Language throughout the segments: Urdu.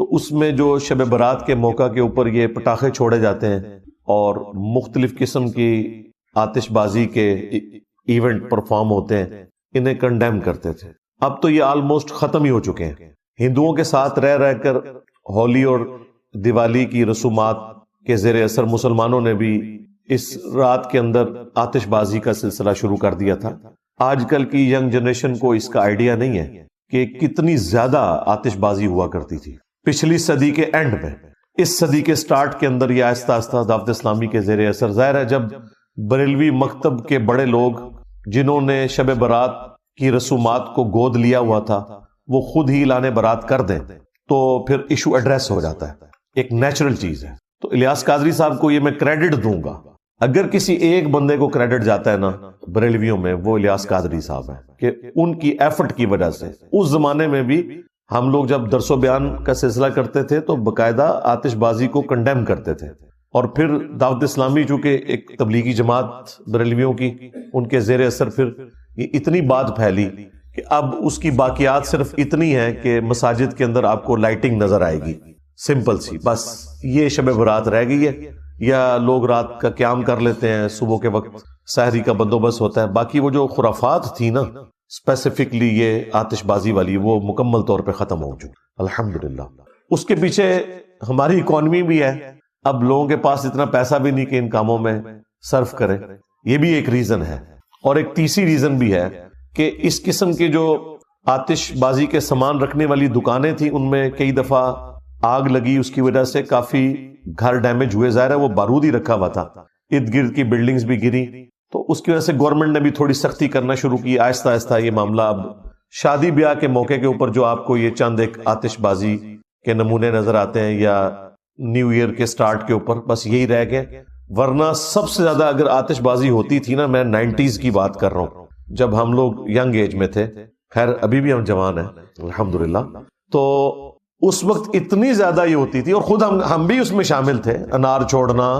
تو اس میں جو شب برات کے موقع کے اوپر یہ پٹاخے چھوڑے جاتے ہیں اور مختلف قسم کی آتش بازی کے ایونٹ پرفارم ہوتے ہیں، انہیں کنڈیم کرتے تھے۔ اب تو یہ آلموسٹ ختم ہی ہو چکے ہیں۔ ہندوؤں کے ساتھ رہ رہ کر ہولی اور دیوالی کی رسومات کے زیر اثر مسلمانوں نے بھی اس رات کے اندر آتش بازی کا سلسلہ شروع کر دیا تھا۔ آج کل کی ینگ جنریشن کو اس کا آئیڈیا نہیں ہے کہ کتنی زیادہ آتش بازی ہوا کرتی تھی پچھلی صدی کے اینڈ میں۔ اس صدی کے سٹارٹ کے اندر یہ آہستہ آہستہ دعوت اسلامی کے زیر اثر، ظاہر ہے جب بریلوی مکتب کے بڑے لوگ جنہوں نے شب برات کی رسومات کو گود لیا ہوا تھا وہ خود ہی اعلان برات کر دیں تو پھر ایشو ایڈریس ہو جاتا ہے، ایک نیچرل چیز ہے۔ تو الیاس قادری صاحب کو یہ میں کریڈٹ دوں گا، اگر کسی ایک بندے کو کریڈٹ جاتا ہے نا بریلویوں میں، وہ الیاس قادری صاحب ہیں، کہ ان کی ایفرٹ کی وجہ سے اس زمانے میں بھی ہم لوگ جب درس و بیان کا سلسلہ کرتے تھے تو باقاعدہ آتش بازی کو کنڈیم کرتے تھے، اور پھر دعوت اسلامی چونکہ ایک تبلیغی جماعت بریلویوں کی، ان کے زیر اثر پھر یہ اتنی بات پھیلی کہ اب اس کی باقیات صرف اتنی ہے کہ مساجد کے اندر آپ کو لائٹنگ نظر آئے گی، سمپل سی، بس یہ شب برات رہ گئی ہے، یا لوگ رات کا قیام کر لیتے ہیں، صبح کے وقت سحری کا بندوبست ہوتا ہے۔ باقی وہ جو خرافات تھی نا اسپیسیفکلی یہ آتش بازی والی، وہ مکمل طور پہ ختم ہو چکی الحمدللہ۔ اس کے پیچھے ہماری اکانومی بھی ہے، اب لوگوں کے پاس اتنا پیسہ بھی نہیں کہ ان کاموں میں صرف کریں، یہ بھی ایک ریزن ہے۔ اور ایک تیسری ریزن بھی ہے کہ اس قسم کے جو آتش بازی کے سامان رکھنے والی دکانیں تھیں ان میں کئی دفعہ آگ لگی، اس کی وجہ سے کافی گھر ڈیمیج ہوئے، ظاہر ہے وہ بارود ہی رکھا ہوا تھا، ارد گرد کی بلڈنگز بھی گری، تو اس کی وجہ سے گورنمنٹ نے بھی تھوڑی سختی کرنا شروع کی آہستہ آہستہ۔ یہ معاملہ اب شادی بیاہ کے موقع کے اوپر جو آپ کو یہ چند ایک آتش بازی کے نمونے نظر آتے ہیں، یا نیو ایئر کے سٹارٹ کے اوپر، بس یہی رہ گئے، ورنہ سب سے زیادہ اگر آتش بازی ہوتی تھی نا، میں 90s کی بات کر رہا ہوں، جب ہم لوگ ینگ ایج میں تھے، خیر ابھی بھی ہم جوان ہیں الحمدللہ، تو اس وقت اتنی زیادہ یہ ہوتی تھی، اور خود ہم بھی اس میں شامل تھے، انار چھوڑنا،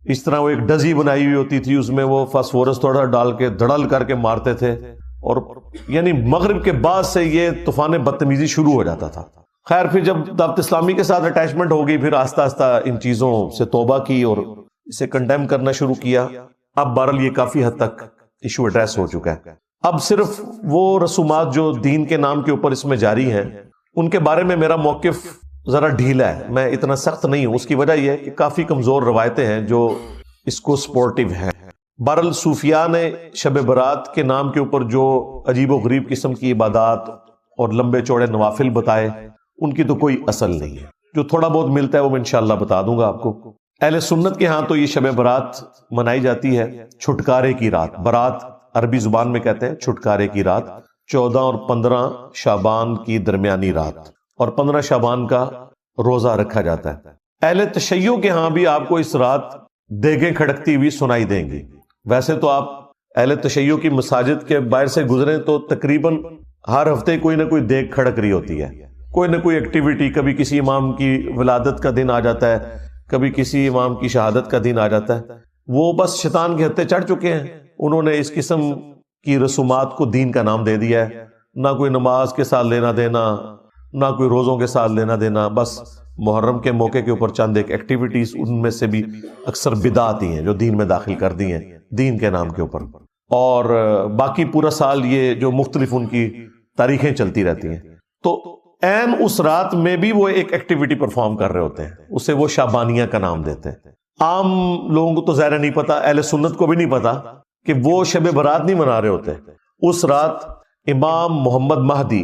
اس طرح وہ ایک ڈزی بنائی ہوئی ہوتی تھی، اس میں وہ فاسفورس تھوڑا ڈال کے دھڑل کر کے مارتے تھے، اور یعنی مغرب کے بعد سے یہ طوفان بدتمیزی شروع ہو جاتا تھا۔ خیر پھر جب دعوت اسلامی کے ساتھ اٹیچمنٹ ہو گئی، پھر آہستہ آہستہ ان چیزوں سے توبہ کی اور اسے کنڈیم کرنا شروع کیا۔ اب بہرحال یہ کافی حد تک ایشو ایڈریس ہو چکا ہے۔ اب صرف وہ رسومات جو دین کے نام کے اوپر اس میں جاری ہیں، ان کے بارے میں میرا موقف ذرا ڈھیلا ہے، میں اتنا سخت نہیں ہوں۔ اس کی وجہ یہ ہے کہ کافی کمزور روایتیں ہیں جو اس کو سپورٹیو ہیں۔ بہرحال صوفیاء نے شب برات کے نام کے اوپر جو عجیب و غریب قسم کی عبادات اور لمبے چوڑے نوافل بتائے، ان کی تو کوئی اصل نہیں ہے۔ جو تھوڑا بہت ملتا ہے وہ میں انشاءاللہ بتا دوں گا آپ کو۔ اہل سنت کے ہاں تو یہ شب برات منائی جاتی ہے چھٹکارے کی رات، برات عربی زبان میں کہتے ہیں چھٹکارے کی رات، 14 اور 15 شعبان کی درمیانی رات، اور 15 شعبان کا روزہ رکھا جاتا ہے۔ اہل تشیع کے ہاں بھی آپ کو اس رات دیگیں کھڑکتی ہوئی سنائی دیں گی۔ ویسے تو آپ اہل تشیع کی مساجد کے باہر سے گزریں تو تقریباً ہر ہفتے کوئی نہ کوئی دیگ کھڑک رہی ہوتی ہے، کوئی نہ کوئی ایکٹیویٹی، کبھی کسی امام کی ولادت کا دن آ جاتا ہے، کبھی کسی امام کی شہادت کا دن آ جاتا ہے۔ وہ بس شیطان کے ہتھے چڑھ چکے ہیں، انہوں نے اس قسم کی رسومات کو دین کا نام دے دیا ہے، نہ کوئی نماز کے ساتھ لینا دینا، نہ کوئی روزوں کے ساتھ لینا دینا، بس محرم کے موقع کے اوپر چند ایک ایکٹیویٹیز، ان میں سے بھی اکثر بدعت ہی ہیں جو دین میں داخل کر دی ہیں دین کے نام کے اوپر، اور باقی پورا سال یہ جو مختلف ان کی تاریخیں چلتی رہتی ہیں۔ تو عین اس رات میں بھی وہ ایک ایکٹیویٹی پرفارم کر رہے ہوتے ہیں، اسے وہ شعبانیہ کا نام دیتے ہیں۔ عام لوگوں کو تو ظاہر نہیں پتا، اہل سنت کو بھی نہیں پتا کہ وہ شب برات نہیں منا رہے ہوتے۔ اس رات امام محمد مہدی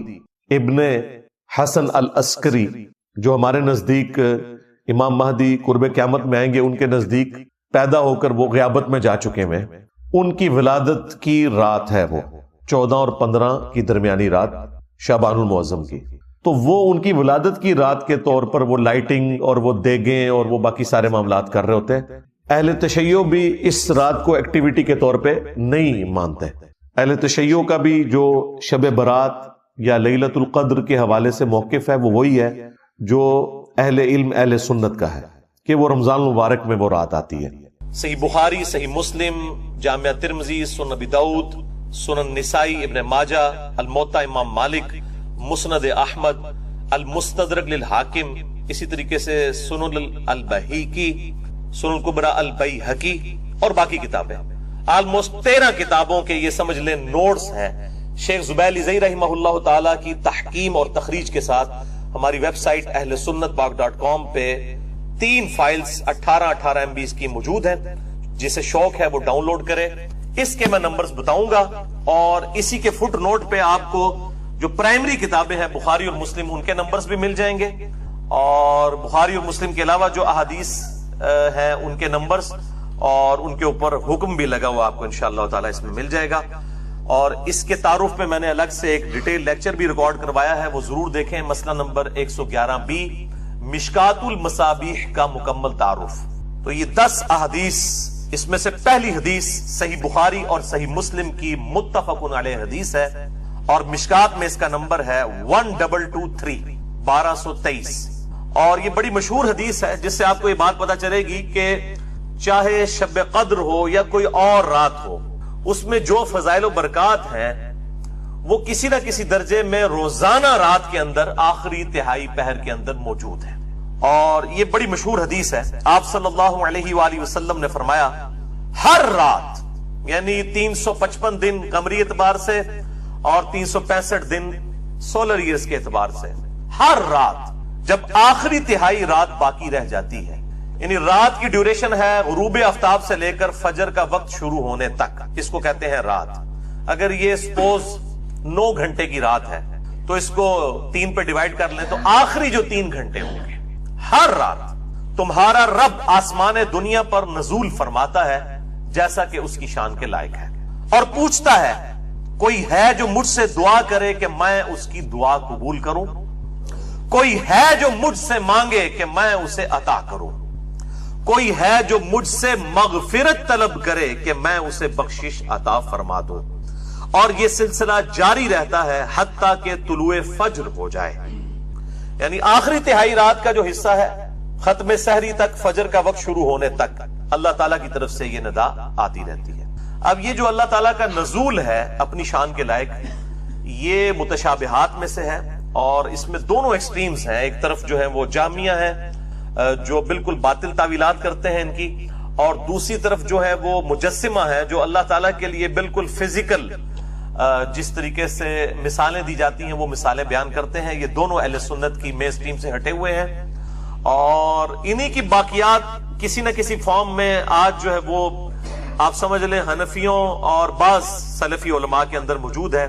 ابن حسن العسکری، جو ہمارے نزدیک امام مہدی قرب قیامت میں آئیں گے، ان کے نزدیک پیدا ہو کر وہ غیابت میں جا چکے ہیں، ان کی ولادت کی رات ہے، وہ 14 اور 15 کی درمیانی رات شعبان المعظم کی۔ تو وہ ان کی ولادت کی رات کے طور پر وہ لائٹنگ اور وہ دیگیں اور وہ باقی سارے معاملات کر رہے ہوتے ہیں۔ اہل تشیع بھی اس رات کو ایکٹیویٹی کے طور پہ نہیں مانتے۔ اہل تشیع کا بھی جو شب برات یا لیلۃ القدر کے حوالے سے موقف ہے وہ وہی ہے جو اہل علم اہل سنت کا ہے، کہ وہ رمضان المبارک میں وہ رات آتی ہے۔ صحیح بخاری، صحیح مسلم، جامعہ ترمذی، سنن ابی داؤد، سنن نسائی، ابن ماجہ، الموطا امام مالک، مسند احمد، المستدرک للحاکم، اسی طریقے سے سنن البیہقی، سنن الکبری البیہقی اور باقی کتابیں، آلموسٹ 13 کتابوں کے یہ سمجھ لیں نوٹس ہیں شیخ زبیر لیزئی رحمہ اللہ تعالی کی تحکیم اور تخریج کے ساتھ ہماری ویب سائٹ اہلسنتپاک.com پہ 3 فائلز 18 MB کی موجود ہیں، جسے شوق ہے وہ ڈاؤن لوڈ کرے۔ اس کے میں نمبرز بتاؤں گا، اور اسی کے فٹ نوٹ پہ آپ کو جو پرائمری کتابیں ہیں بخاری اور مسلم، ان کے نمبرز بھی مل جائیں گے، اور بخاری اور مسلم کے علاوہ جو احادیث ہیں ان کے نمبرز اور ان کے اوپر حکم بھی لگا ہوا آپ کو انشاءاللہ تعالی اس میں مل جائے گا۔ اور اس کے تعارف میں نے الگ سے ایک ڈیٹیل لیکچر بھی ریکارڈ کروایا ہے، وہ ضرور دیکھیں۔ مسئلہ نمبر 111B، مشکات المصابیح کا مکمل تعارف۔ تو یہ 10 احادیث، اس میں سے پہلی حدیث صحیح بخاری اور صحیح مسلم کی متفق علیہ حدیث ہے، اور مشکات میں اس کا نمبر ہے 1223 اور یہ بڑی مشہور حدیث ہے، جس سے آپ کو یہ بات پتا چلے گی کہ چاہے شب قدر ہو یا کوئی اور رات ہو، اس میں جو فضائل و برکات ہیں وہ کسی نہ کسی درجے میں روزانہ رات کے اندر آخری تہائی پہر کے اندر موجود ہے۔ اور یہ بڑی مشہور حدیث ہے۔ آپ صلی اللہ علیہ وآلہ وسلم نے فرمایا، ہر رات یعنی 355 دن قمری اعتبار سے اور 365 دن سولر ایئرز کے اعتبار سے، ہر رات جب آخری تہائی رات باقی رہ جاتی ہے، یعنی رات کی ڈیوریشن ہے غروب آفتاب سے لے کر فجر کا وقت شروع ہونے تک، اس کو کہتے ہیں رات۔ اگر یہ سپوز 9 گھنٹے کی رات ہے تو اس کو 3 پہ ڈیوائیڈ کر لیں تو آخری جو 3 گھنٹے ہوں گے، ہر رات تمہارا رب آسمان دنیا پر نزول فرماتا ہے جیسا کہ اس کی شان کے لائق ہے، اور پوچھتا ہے کوئی ہے جو مجھ سے دعا کرے کہ میں اس کی دعا قبول کروں، کوئی ہے جو مجھ سے مانگے کہ میں اسے عطا کروں، کوئی ہے جو مجھ سے مغفرت طلب کرے کہ میں اسے بخشش عطا فرما دوں، اور یہ سلسلہ جاری رہتا ہے حتیٰ کہ طلوع فجر ہو جائے، یعنی آخری تہائی رات کا جو حصہ ہے ختم سحری تک، فجر کا وقت شروع ہونے تک اللہ تعالیٰ کی طرف سے یہ ندا آتی رہتی ہے۔ اب یہ جو اللہ تعالیٰ کا نزول ہے اپنی شان کے لائق، یہ متشابہات میں سے ہے، اور اس میں دونوں ایکسٹریمز ہیں۔ ایک طرف جو ہے وہ جامعہ ہیں جو بالکل باطل تعویلات کرتے ہیں ان کی، اور دوسری طرف جو ہے وہ مجسمہ ہے جو اللہ تعالیٰ کے لیے بالکل فزیکل جس طریقے سے مثالیں دی جاتی ہیں وہ مثالیں بیان کرتے ہیں۔ یہ دونوں اہل سنت کی مین سٹریم سے ہٹے ہوئے ہیں، اور انہی کی باقیات کسی نہ کسی فارم میں آج جو ہے وہ آپ سمجھ لیں حنفیوں اور بعض سلفی علماء کے اندر موجود ہے،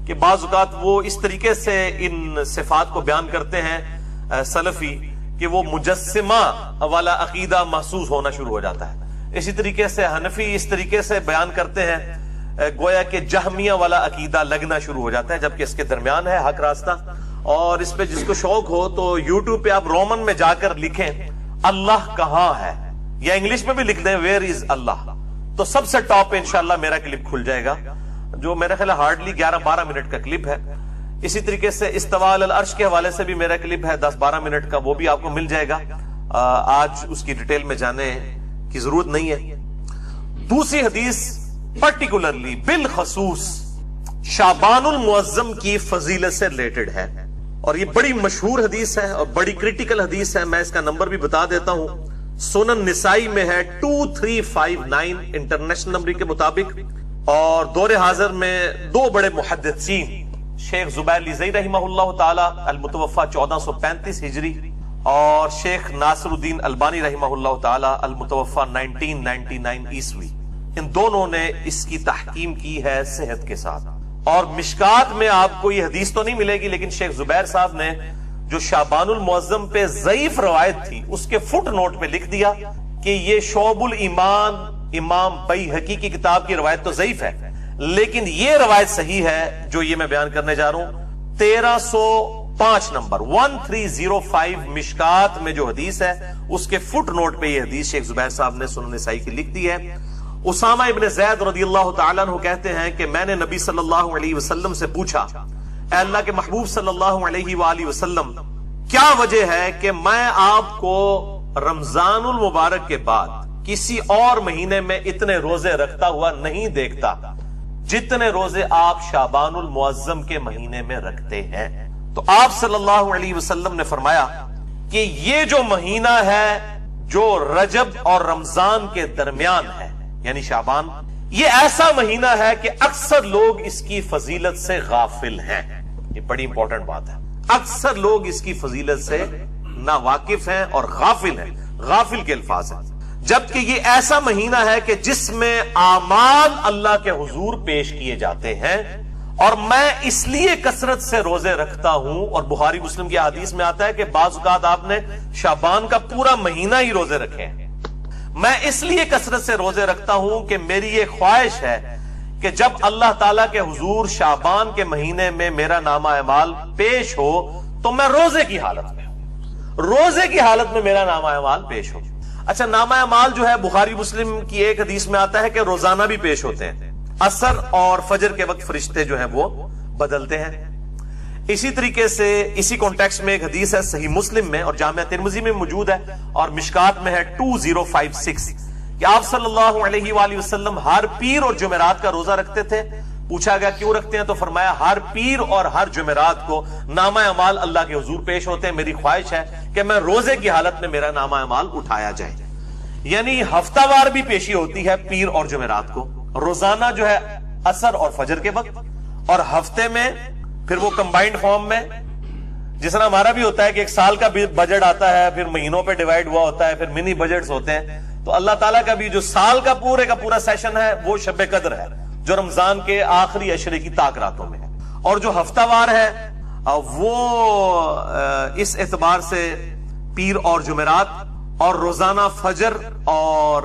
کہ بعض اوقات وہ اس طریقے سے ان صفات کو بیان کرتے ہیں سلفی کہ وہ مجسمہ والا عقیدہ محسوس ہونا شروع ہو جاتا ہے۔ اسی طریقے سے حنفی اس طریقے سے بیان کرتے ہیں گویا کہ جہمیہ والا عقیدہ لگنا شروع ہو جاتا ہے، جبکہ اس کے درمیان ہے حق راستہ۔ اور اس پہ جس کو شوق ہو تو یوٹیوب پہ آپ رومن میں جا کر لکھیں اللہ کہاں ہے، یا انگلش میں بھی لکھ دیں ویئر از اللہ، تو سب سے ٹاپ پہ انشاءاللہ میرا کلپ کھل جائے گا، جو میرا خیال ہارڈلی 11-12 منٹ کا کلپ ہے۔ اسی طریقے سے استواء علی العرش کے حوالے سے بھی میرا کلپ ہے 10-12 منٹ کا، وہ بھی آپ کو مل جائے گا، آج اس کی ڈیٹیل میں جانے کی ضرورت نہیں ہے۔ دوسری حدیث پرٹیکولرلی بالخصوص شعبان المعظم کی فضیلت سے ریلیٹڈ ہے، اور یہ بڑی مشہور حدیث ہے اور بڑی کریٹیکل حدیث ہے۔ میں اس کا نمبر بھی بتا دیتا ہوں، سنن نسائی میں ہے 2359 انٹرنیشنل نمبر کے مطابق، اور دور حاضر میں 2 بڑے محدثین شیخ زبیر لیزئی رحمہ اللہ تعالی المتوفى 1435 ہجری اور شیخ ناصر الدین البانی رحمہ اللہ تعالی المتوفى 1999 عیسوی، ان دونوں نے اس کی تحکیم کی ہے صحت کے ساتھ۔ اور مشکات میں آپ کو یہ حدیث تو نہیں ملے گی، لیکن شیخ زبیر صاحب نے جو شعبان المعظم پہ ضعیف روایت تھی اس کے فٹ نوٹ پہ لکھ دیا کہ یہ شعب الایمان امام بیہقی کی کتاب کی روایت تو ضعیف ہے، لیکن یہ روایت صحیح ہے جو یہ میں بیان کرنے جا رہا ہوں۔ 1305 نمبر 1305 مشکات میں جو حدیث ہے اس کے فٹ نوٹ پہ یہ حدیث شیخ زبیر صاحب نے سنن نسائی کی لکھ دی ہے۔ اسامہ ابن زید رضی اللہ تعالیٰ عنہ کہتے ہیں کہ میں نے نبی صلی اللہ علیہ وسلم سے پوچھا، اے اللہ کے محبوب صلی اللہ علیہ وآلہ وسلم، کیا وجہ ہے کہ میں آپ کو رمضان المبارک کے بعد کسی اور مہینے میں اتنے روزے رکھتا ہوا نہیں دیکھتا جتنے روزے آپ شعبان المعظم کے مہینے میں رکھتے ہیں؟ تو آپ صلی اللہ علیہ وسلم نے فرمایا کہ یہ جو مہینہ ہے جو رجب اور رمضان کے درمیان ہے یعنی شعبان، یہ ایسا مہینہ ہے کہ اکثر لوگ اس کی فضیلت سے غافل ہیں. یہ بڑی امپورٹنٹ بات ہے. اکثر لوگ اس کی فضیلت سے نا واقف ہیں اور غافل ہیں. غافل کے الفاظ ہیں. جبکہ یہ ایسا مہینہ ہے کہ جس میں اعمال اللہ کے حضور پیش کیے جاتے ہیں، اور میں اس لیے کثرت سے روزے رکھتا ہوں. اور بخاری مسلم کی حدیث میں آتا ہے کہ بعض اوقات آپ نے شعبان کا پورا مہینہ ہی روزے رکھے ہیں. میں اس لیے کثرت سے روزے رکھتا ہوں کہ میری یہ خواہش ہے کہ جب اللہ تعالیٰ کے حضور شعبان کے مہینے میں میرا نامہ اعمال پیش ہو تو میں روزے کی حالت میں ہوں، روزے کی حالت میں میرا نامہ اعمال پیش ہو. اچھا، نامہ اعمال جو ہے بخاری مسلم کی ایک حدیث میں آتا ہے کہ روزانہ بھی پیش ہوتے ہیں. عصر اور فجر کے وقت فرشتے جو ہیں وہ بدلتے ہیں. اسی طریقے سے اسی کانٹیکسٹ میں ایک حدیث ہے صحیح مسلم میں اور جامعہ ترمذی میں موجود ہے اور مشکات میں ہے 2056 کہ آپ صلی اللہ علیہ وآلہ وسلم ہر پیر اور جمعرات کا روزہ رکھتے تھے. پوچھا گیا کیوں رکھتے ہیں تو فرمایا ہر پیر اور ہر جمعرات کو نامہ اعمال اللہ کے حضور پیش ہوتے ہیں. میری خواہش ہے کہ میں روزے کی حالت میں میرا نامہ اعمال اٹھایا جائے. یعنی ہفتہ وار بھی پیشی ہوتی ہے پیر اور جمعرات کو، روزانہ جو ہے عصر اور فجر کے وقت، اور ہفتے میں پھر وہ کمبائنڈ فارم میں جس طرح ہمارا بھی ہوتا ہے کہ ایک سال کا بجٹ آتا ہے پھر مہینوں پہ ڈیوائیڈ ہوا ہوتا ہے پھر منی بجٹس ہوتے ہیں. تو اللہ تعالیٰ کا بھی جو سال کا پورا سیشن ہے وہ شب قدر ہے جو رمضان کے آخری عشرے کی طاق راتوں میں ہے، اور جو ہفتہ وار ہے وہ اس اعتبار سے پیر اور جمعرات اور روزانہ فجر اور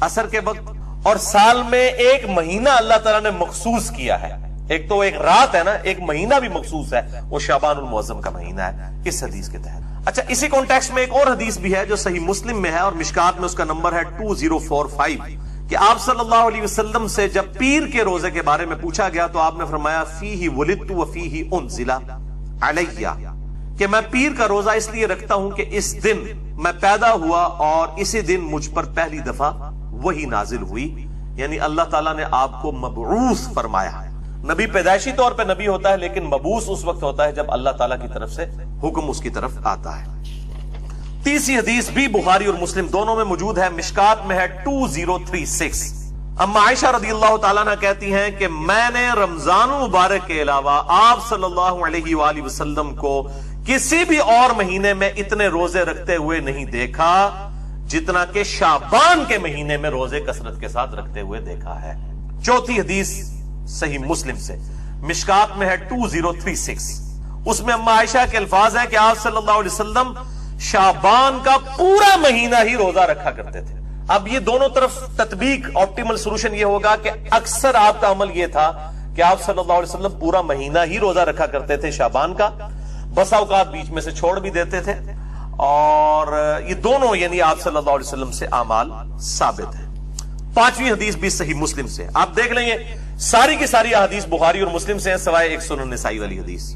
عصر کے وقت، اور سال میں ایک مہینہ اللہ تعالیٰ نے مخصوص کیا ہے. ایک تو ایک رات ہے نا، ایک مہینہ بھی مخصوص ہے، وہ شعبان المعظم کا مہینہ ہے اس حدیث کے تحت. اچھا، اسی کانٹیکسٹ میں ایک اور حدیث بھی ہے جو صحیح مسلم میں ہے اور مشکات میں اس کا نمبر ہے 2045 کہ آپ صلی اللہ علیہ وسلم سے جب پیر کے روزے کے بارے میں پوچھا گیا تو آپ نے فرمایا فیہ ولدت وفیہ انزل علیہ، کہ میں پیر کا روزہ اس لیے رکھتا ہوں کہ اس دن میں پیدا ہوا اور اسی دن مجھ پر پہلی دفعہ وہی نازل ہوئی. یعنی اللہ تعالیٰ نے آپ کو مبعوث فرمایا. نبی پیدائشی طور پہ نبی ہوتا ہے لیکن مبعوث اس وقت ہوتا ہے جب اللہ تعالیٰ کی طرف سے حکم اس کی طرف آتا ہے. تیسری حدیث بھی بخاری اور مسلم دونوں میں موجود ہے، مشکات میں ہے 2036. اما عائشہ رضی اللہ تعالیٰ عنہ کہتی ہیں کہ میں نے رمضان مبارک کے علاوہ آپ صلی اللہ علیہ وآلہ وسلم کو کسی بھی اور مہینے میں اتنے روزے رکھتے ہوئے نہیں دیکھا جتنا کہ شعبان کے مہینے میں روزے کثرت کے ساتھ رکھتے ہوئے دیکھا ہے. چوتھی حدیث صحیح مسلم سے مشکات میں ہے 2036. اس میں اما عائشہ کے الفاظ ہیں کہ آپ صلی اللہ علیہ وسلم شعبان کا پورا مہینہ ہی روزہ رکھا کرتے تھے. اب یہ دونوں طرف تطبیق آپٹیمل سولوشن یہ ہوگا کہ اکثر آپ کا عمل یہ تھا کہ آپ صلی اللہ علیہ وسلم پورا مہینہ ہی روزہ رکھا کرتے تھے شعبان کا، بسا اوقات بیچ میں سے چھوڑ بھی دیتے تھے. اور یہ دونوں یعنی آپ صلی اللہ علیہ وسلم سے اعمال ثابت ہیں. پانچویں حدیث بھی صحیح مسلم سے. آپ دیکھ لیں یہ ساری کی ساری حدیث بخاری اور مسلم سے ہیں سوائے ایک سنن نسائی والی حدیث.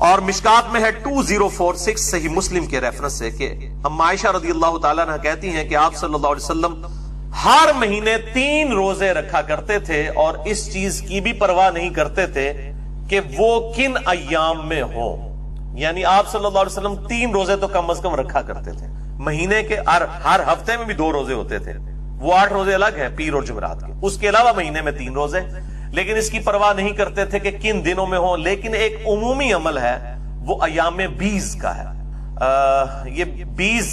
اور مشکات میں ہے 2046 صحیح مسلم کے ریفرنس سے کہ اما عائشہ رضی اللہ تعالیٰ عنہ کہتی ہیں کہ آپ صلی اللہ علیہ وسلم ہر مہینے 3 روزے رکھا کرتے تھے اور اس چیز کی بھی پرواہ نہیں کرتے تھے کہ وہ کن ایام میں ہوں. یعنی آپ صلی اللہ علیہ وسلم 3 روزے تو کم از کم رکھا کرتے تھے. مہینے کے ہر ہفتے میں بھی 2 روزے ہوتے تھے، وہ 8 روزے الگ ہیں پیر اور جمعرات کے. اس کے علاوہ مہینے میں 3 روزے، لیکن اس کی پرواہ نہیں کرتے تھے کہ کن دنوں میں ہوں. لیکن ایک عمومی عمل ہے وہ ایام 20 کا ہے. یہ 20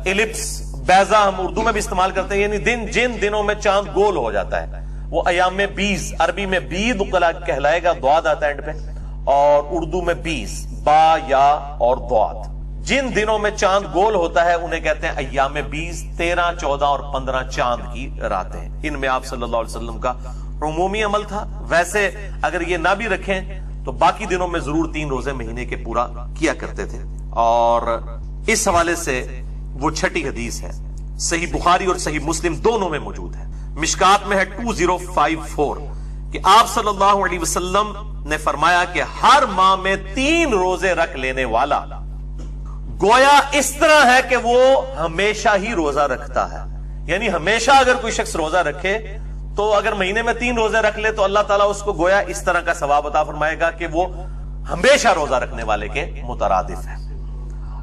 الپس بیضا ہم اردو میں بھی استعمال کرتے ہیں، یعنی جن دنوں میں چاند گول ہو جاتا ہے وہ ایام 20. عربی میں بید کہلائے گا، ضاد آتا ہے اینڈ پہ، اور اردو میں 20 با یا اور ضاد. جن دنوں میں چاند گول ہوتا ہے انہیں کہتے ہیں ایام 20. 13 14 اور 15 چاند کی راتیں، ان میں آپ صلی اللہ علیہ وسلم کا عمومی عمل تھا. ویسے اگر یہ نہ بھی رکھیں تو باقی دنوں میں ضرور 3 روزے مہینے کے پورا کیا کرتے تھے. اور اس حوالے سے وہ چھٹی حدیث ہے، صحیح بخاری اور صحیح مسلم دونوں میں موجود ہے. مشکات میں ہے 2054 کہ آپ صلی اللہ علیہ وسلم نے فرمایا کہ ہر ماہ میں 3 روزے رکھ لینے والا گویا اس طرح ہے کہ وہ ہمیشہ ہی روزہ رکھتا ہے. یعنی ہمیشہ اگر کوئی شخص روزہ رکھے تو اگر مہینے میں 3 روزے رکھ لے تو اللہ تعالیٰ اس کو گویا اس طرح کا ثواب عطا فرمائے گا کہ وہ ہمیشہ روزہ رکھنے والے کے مترادف ہے.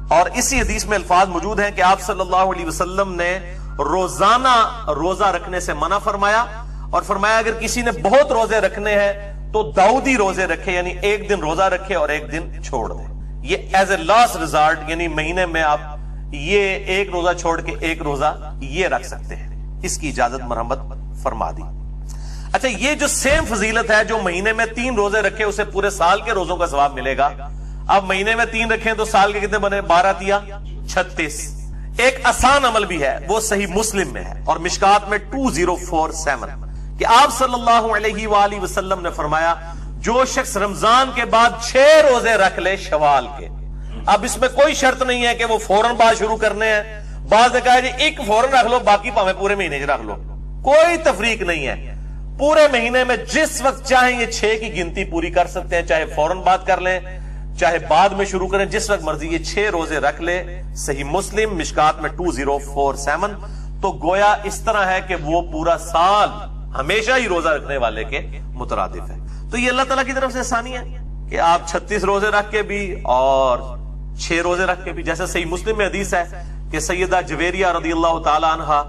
اور اسی حدیث میں الفاظ موجود ہیں کہ آپ صلی اللہ علیہ وسلم نے روزانہ روزہ رکھنے سے منع فرمایا، اور فرمایا اگر کسی نے بہت روزے رکھنے ہیں تو داؤدی روزے رکھے، یعنی ایک دن روزہ رکھے اور ایک دن چھوڑ دے. یہ ایز اے لاسٹ ریزارٹ، یعنی مہینے میں آپ یہ ایک روزہ چھوڑ کے ایک روزہ یہ رکھ سکتے ہیں. اس کی اجازت مرحمت فرما دی. اچھا، یہ جو سیم فضیلت ہے، جو مہینے میں 3 روزے رکھے اسے پورے سال کے روزوں کا ثواب ملے گا. اب مہینے میں 3 رکھیں تو سال کے کتنے بنے؟ 12 تیا 36. ایک آسان عمل بھی ہے، وہ صحیح مسلم میں ہے اور مشکات میں 2047 کہ آپ صلی اللہ علیہ وآلہ وسلم نے فرمایا جو شخص رمضان کے بعد 6 روزے رکھ لے شوال کے. اب اس میں کوئی شرط نہیں ہے کہ وہ فوراً بعد شروع کرنے ہیں. بعض نے کہا جی ایک فوراً رکھ لو، باقی پاویں پورے مہینے رکھ لو. کوئی تفریق نہیں ہے. پورے مہینے میں جس وقت چاہیں یہ 6 کی گنتی پوری کر سکتے ہیں، چاہے فوراً بعد کر لیں چاہے بعد میں شروع کریں، جس وقت مرضی یہ 6 روزے رکھ لے. صحیح مسلم مشکات میں 2047. تو گویا اس طرح ہے کہ وہ پورا سال ہمیشہ ہی روزہ رکھنے والے کے مترادف ہے. تو یہ اللہ تعالیٰ کی طرف سے آسانی ہے کہ آپ 36 روزے رکھ کے بھی اور 6 روزے رکھ کے بھی. جیسے صحیح مسلم میں حدیث ہے کہ سیدہ جویریہ رضی اللہ تعالی عنہا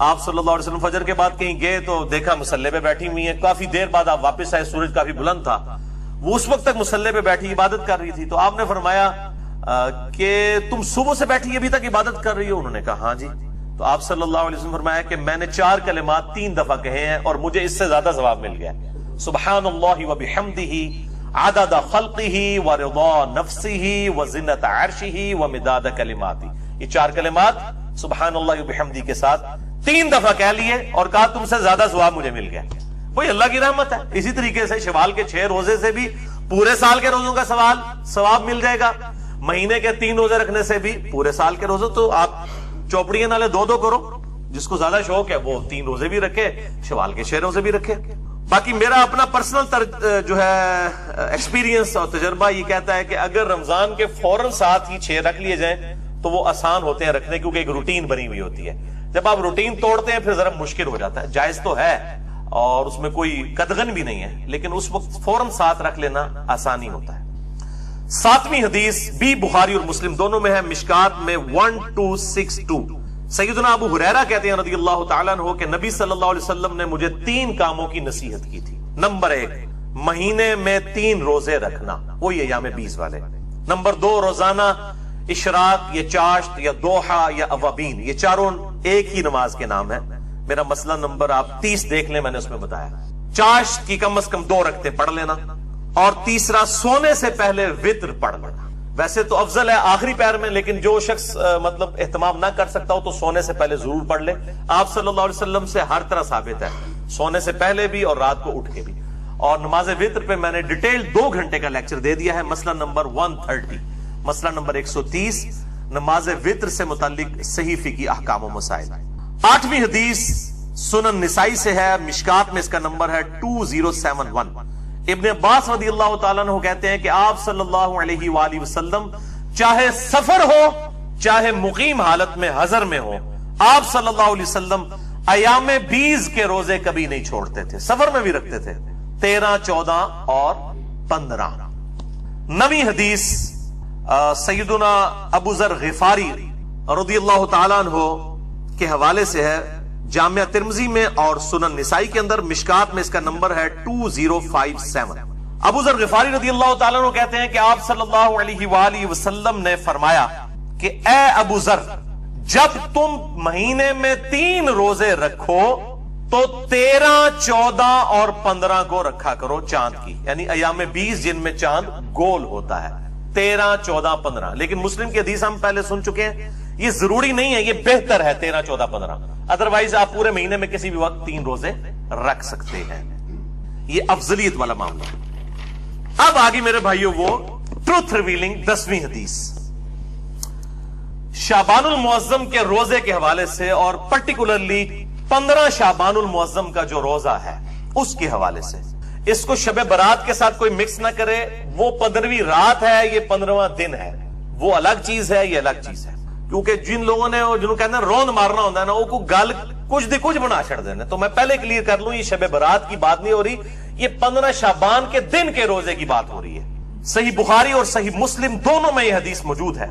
آپ صلی اللہ علیہ وسلم فجر کے بعد کہیں گئے تو دیکھا مصلی پہ بیٹھی ہوئی ہیں. کافی دیر بعد آپ واپس آئے، سورج کافی بلند تھا، وہ اس وقت تک مصلی پہ بیٹھی عبادت کر رہی تھی. تو آپ نے فرمایا کہ تم صبح سے بیٹھی ابھی تک عبادت کر رہی ہو؟ انہوں نے کہا ہاں جی. تو آپ صلی اللہ علیہ وسلم فرمایا کہ میں نے 4 کلمات 3 دفعہ کہے ہیں اور مجھے اس سے زیادہ ثواب مل گیا. سبحان اللہ وبحمدہ عدد خلقہ ورضا نفسہ وزنۃ عرشہ ومداد کلماتہ. یہ 4 کلمات سبحان اللہ وبحمدہ کے ساتھ 3 دفعہ کہہ لیے اور کہا تم سے زیادہ ثواب مجھے مل گیا. وہی اللہ کی رحمت ہے. اسی طریقے سے شوال کے 6 روزے سے بھی پورے سال کے روزوں کا ثواب مل جائے گا. مہینے کے 3 روزے رکھنے سے بھی پورے سال کے روزے. تو آپ چوپڑیاں نالے 2 کرو. جس کو زیادہ شوق ہے وہ 3 روزے بھی رکھے، شوال کے 6 روزے بھی رکھے. باقی میرا اپنا پرسنل جو ہے ایکسپیرینس اور تجربہ یہ کہتا ہے کہ اگر رمضان کے فوراً ساتھ ہی 6 رکھ لیے جائیں تو وہ آسان ہوتے ہیں رکھنے، کیونکہ ایک روٹین بنی ہوئی ہوتی ہے. جب آپ روٹین توڑتے ہیں پھر ذرا مشکل ہو جاتا ہے. جائز تو ہے اور اس میں کوئی قدغن بھی نہیں ہے، لیکن اس وقت فوراً ساتھ رکھ لینا آسانی ہوتا ہے. 7ویں حدیث بھی بخاری اور مسلم دونوں میں ہے، مشکات میں 1262. سیدنا ابو ہریرہ کہتے ہیں رضی اللہ تعالیٰ عنہ کہ نبی صلی اللہ علیہ وسلم نے مجھے 3 کاموں کی نصیحت کی تھی. نمبر 1 مہینے میں 3 روزے رکھنا، وہی ایام 20 والے. نمبر 2 روزانہ اشراق یا چاشت یا دوحہ یا اوابین، یہ چاروں ایک ہی نماز کے نام ہے. میرا مسئلہ نمبر آپ 30 دیکھ لیں، میں نے اس میں بتایا. چاشت کی کم از کم 2 رکعتیں پڑھ لینا، اور تیسرا سونے سے پہلے وتر پڑھ لینا. ویسے تو افضل ہے آخری پیر میں، لیکن جو شخص مطلب اہتمام نہ کر سکتا ہو تو سونے سے پہلے ضرور پڑھ لے. آپ صلی اللہ علیہ وسلم سے ہر طرح ثابت ہے، سونے سے پہلے بھی اور رات کو اٹھ کے بھی. اور نماز وتر پہ میں نے ڈیٹیل 2 گھنٹے کا لیکچر دے دیا ہے. مسئلہ نمبر 130، مسئلہ نمبر 130 نماز وتر سے متعلق صحیح فقہی احکام و مسائل. 8ویں حدیث سنن نسائی سے ہے، مشکات میں اس کا نمبر ہے 2071. ابن عباس رضی اللہ تعالیٰ عنہ کہتے ہیں کہ آپ صلی اللہ علیہ وآلہ وسلم چاہے سفر ہو چاہے مقیم حالت میں حضر میں ہو، آپ صلی اللہ علیہ وسلم ایام 20 کے روزے کبھی نہیں چھوڑتے تھے. سفر میں بھی رکھتے تھے 13، 14 اور 15. 9ویں حدیث سیدنا ابو ذر غفاری رضی اللہ تعالیٰ عنہ کے حوالے سے ہے، جامعہ ترمذی میں اور سنن نسائی کے اندر. مشکات میں اس کا نمبر ہے 2057. ابو ذر غفاری رضی اللہ تعالیٰ عنہ کہتے ہیں کہ آپ صلی اللہ علیہ وآلہ وسلم نے فرمایا کہ اے ابو ذر، جب تم مہینے میں 3 روزے رکھو تو 13، 14 اور 15 کو رکھا کرو چاند کی، یعنی ایام 20 جن میں چاند گول ہوتا ہے، 13، 14، 15. لیکن مسلم کی حدیث ہم پہلے سن چکے ہیں، یہ ضروری نہیں ہے، یہ بہتر ہے 13، 14، 15. ادروائز آپ پورے مہینے میں کسی بھی وقت 3 روزے رکھ سکتے ہیں. یہ افضلیت والا معاملہ. اب آگے میرے بھائیوں وہ ٹروتھ ریویلنگ 10ویں حدیث شعبان المعظم کے روزے کے حوالے سے، اور پرٹیکولرلی 15 شعبان المعظم کا جو روزہ ہے اس کے حوالے سے. اس کو شب برات کے ساتھ کوئی مکس نہ کرے. وہ 15ویں رات ہے، یہ 15واں دن ہے، وہ الگ چیز ہے، یہ الگ چیز ہے. کیونکہ جن لوگوں نے جنہوں کہتے ہیں روند مارنا ہوتا ہے نا، وہ کو گل کچھ دی کچھ بنا چھڑ دینا. تو میں پہلے کلیئر کر لوں، یہ شب برات کی بات نہیں ہو رہی، یہ 15 شعبان کے دن کے روزے کی بات ہو رہی ہے. صحیح بخاری اور صحیح مسلم دونوں میں یہ حدیث موجود ہے.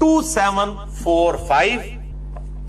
2745।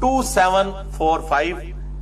2745,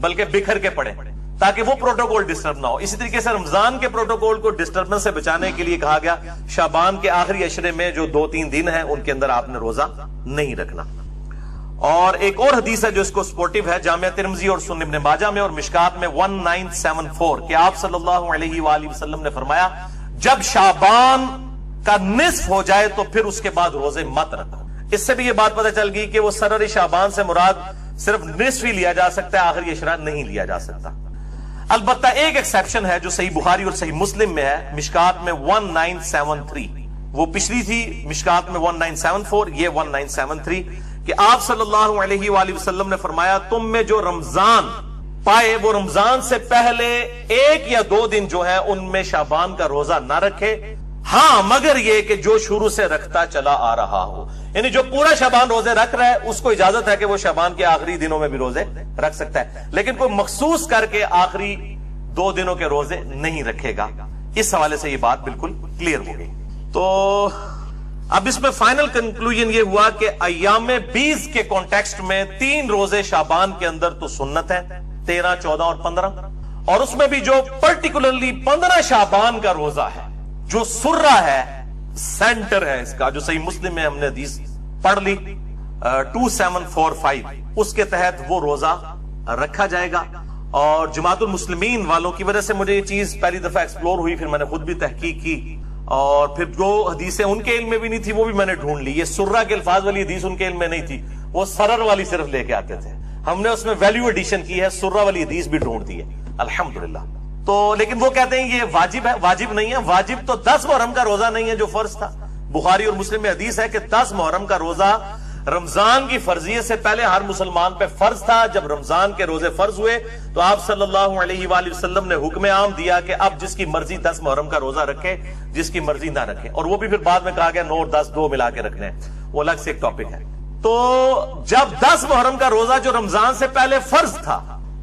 بلکہ بکھر کے پڑھیں تاکہ وہ پروٹوکول ڈسٹرب نہ ہو. اسی طریقے سے رمضان کے پروٹوکول کو ڈسٹربنس سے بچانے کے لیے کہا گیا شعبان کے آخری عشرے میں جو 2-3 دن ہیں ان کے اندر آپ نے روزہ نہیں رکھنا. اور ایک اور حدیث ہے جو اس کو سپورٹیو ہے, جامعہ ترمذی اور سنن ابن ماجہ میں اور مشکات میں 1974 کہ آپ صلی اللہ علیہ وآلہ وسلم نے فرمایا جب شعبان کا نصف ہو جائے تو پھر اس کے بعد روزے مت رکھو. اس سے بھی یہ بات پتہ چل گئی کہ وہ سرر شعبان سے مراد صرف نصف ہی لیا جا سکتا ہے, آخری عشرہ نہیں لیا جا سکتا. البتہ ایک ایکسیپشن ہے جو صحیح بخاری اور صحیح مسلم میں ہے, مشکات میں 1973, وہ پچھلی تھی مشکات میں 1974, یہ 1973 کہ آپ صلی اللہ علیہ وآلہ وسلم نے فرمایا تم میں جو رمضان پائے وہ رمضان سے پہلے 1 یا 2 دن جو ہے ان میں شعبان کا روزہ نہ رکھے, ہاں مگر یہ کہ جو شروع سے رکھتا چلا آ رہا ہو. یعنی جو پورا شعبان روزے رکھ رہا ہے اس کو اجازت ہے کہ وہ شعبان کے آخری دنوں میں بھی روزے رکھ سکتا ہے, لیکن کوئی مخصوص کر کے آخری 2 دنوں کے روزے نہیں رکھے گا. اس حوالے سے یہ بات بالکل کلیئر ہو گئی. تو اب اس میں فائنل کنکلوژن یہ ہوا کہ ایام 20 کے کانٹیکسٹ میں 3 روزے شعبان کے اندر تو سنت ہے, 13, 14 اور 15, اور اس میں بھی جو پرٹیکولرلی 15 شعبان کا روزہ ہے جو سرہ ہے, سینٹر ہے اس کا, جو صحیح مسلم میں ہم نے حدیث پڑھ لی 2745, اس کے تحت وہ روزہ رکھا جائے گا. اور جماعت المسلمین والوں کی وجہ سے مجھے یہ چیز پہلی دفعہ ایکسپلور ہوئی, پھر میں نے خود بھی تحقیق کی, اور پھر جو حدیثیں ان کے علم میں بھی نہیں تھی وہ بھی میں نے ڈھونڈ لی. یہ سرہ کے الفاظ والی حدیث ان کے علم میں نہیں تھی, وہ سرر والی صرف لے کے آتے تھے. ہم نے اس میں ویلیو ایڈیشن کی ہے, سرہ والی حدیث بھی ڈھونڈ دی ہے الحمدللہ. تو لیکن وہ کہتے ہیں یہ واجب ہے, واجب نہیں ہے. واجب تو 10 محرم کا روزہ نہیں ہے جو فرض تھا. بخاری اور مسلم میں حدیث ہے کہ 10 محرم کا روزہ رمضان کی فرضیت سے پہلے ہر مسلمان پہ فرض تھا. جب رمضان کے روزے فرض ہوئے تو آپ صلی اللہ علیہ وآلہ وسلم نے حکم عام دیا کہ اب جس کی مرضی 10 محرم کا روزہ رکھے, جس کی مرضی نہ رکھے. اور وہ بھی پھر بعد میں کہا گیا 9 اور 10 2 ملا کے رکھنے ہیں, وہ الگ سے ایک ٹاپک ہے. تو جب 10 محرم کا روزہ جو رمضان سے پہلے فرض تھا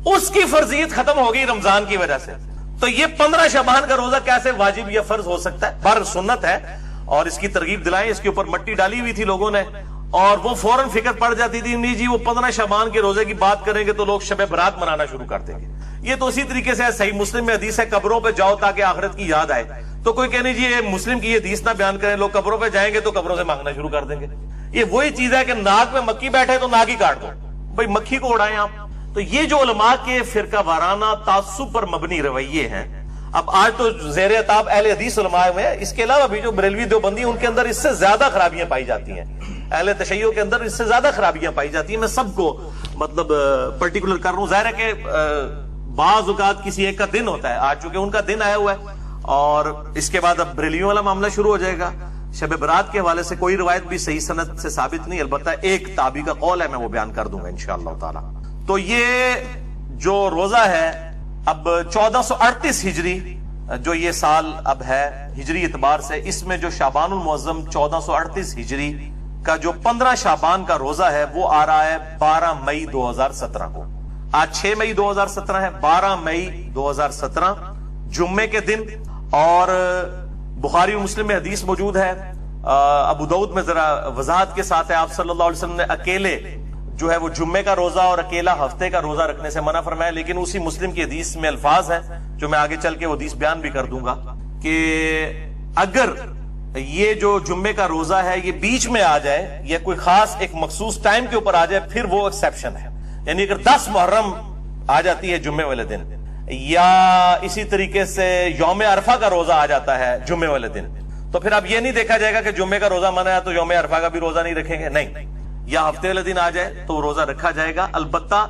اس کی فرضیت ختم ہو گئی رمضان کی وجہ سے, تو یہ 15 شعبان کا روزہ کیسے واجب یا فرض ہو سکتا ہے؟ پر سنت ہے اور اس کی ترغیب دلائیں. اس کے اوپر مٹی ڈالی ہوئی تھی لوگوں نے اور وہ فوراً فکر پڑ جاتی تھی نہیں جی وہ 15 شعبان کے روزے کی بات کریں گے تو لوگ شب برات منانا شروع کر دیں گے. یہ تو اسی طریقے سے صحیح مسلم میں حدیث ہے قبروں پہ جاؤ تاکہ آخرت کی یاد آئے. تو کوئی کہنے جی یہ مسلم کی یہ حدیث نہ بیان کریں, لوگ قبروں پہ جائیں گے تو قبروں سے مانگنا شروع کر دیں گے. یہ وہی چیز ہے کہ ناک میں مکھی بیٹھے تو ناک ہی کاٹ دو, بھائی مکھی کو اڑائیں آپ. تو یہ جو علماء کے فرقہ وارانہ تعصب پر مبنی رویے ہیں, اب آج تو زیر عتاب اہل حدیث علماء میں, اس کے علاوہ بھی جو بریلوی دیوبندی ان کے اندر اس سے زیادہ خرابیاں پائی جاتی ہیں, اہل تشیع کے اندر اس سے زیادہ خرابیاں پائی جاتی ہیں. میں سب کو مطلب پرٹیکولر کر رہا ہوں. ظاہر ہے کہ بعض اوقات کسی ایک کا دن ہوتا ہے, آج چونکہ ان کا دن آیا ہوا ہے اور اس کے بعد اب بریلیوں والا معاملہ شروع ہو جائے گا. شب برات کے حوالے سے کوئی روایت بھی صحیح سند سے ثابت نہیں, البتہ ایک تابعی کا قول ہے, میں وہ بیان کر دوں گا انشاءاللہ تعالی. تو یہ جو روزہ ہے اب 1438 ہجری جو یہ سال اب ہے ہجری اعتبار سے, اس میں جو شعبان المعظم 1438 ہجری کا جو 15 شعبان کا روزہ ہے وہ آ رہا ہے 12 مئی 2017 کو. آج 6 مئی 2017 ہے, 12 مئی 2017 جمعے کے دن. اور بخاری و مسلم میں حدیث موجود ہے, ابو داؤد میں ذرا وضاحت کے ساتھ ہے, آپ صلی اللہ علیہ وسلم نے اکیلے جو ہے وہ جمعے کا روزہ اور اکیلا ہفتے کا روزہ رکھنے سے منع فرمایا. لیکن اسی مسلم کی حدیث میں الفاظ ہیں جو میں آگے چل کے وہ حدیث بیان بھی کر دوں گا کہ اگر یہ جو جمعے کا روزہ ہے یہ بیچ میں آ جائے یا کوئی خاص ایک مخصوص ٹائم کے اوپر آ جائے پھر وہ ایکسیپشن ہے. یعنی اگر 10 محرم آ جاتی ہے جمعے والے دن, یا اسی طریقے سے یوم عرفہ کا روزہ آ جاتا ہے جمعے والے دن, تو پھر اب یہ نہیں دیکھا جائے گا کہ جمعے کا روزہ منع ہے تو یوم عرفہ کا بھی روزہ نہیں رکھیں گے, نہیں. یا ہفتے والے دن آ جائے تو روزہ رکھا جائے گا, البتہ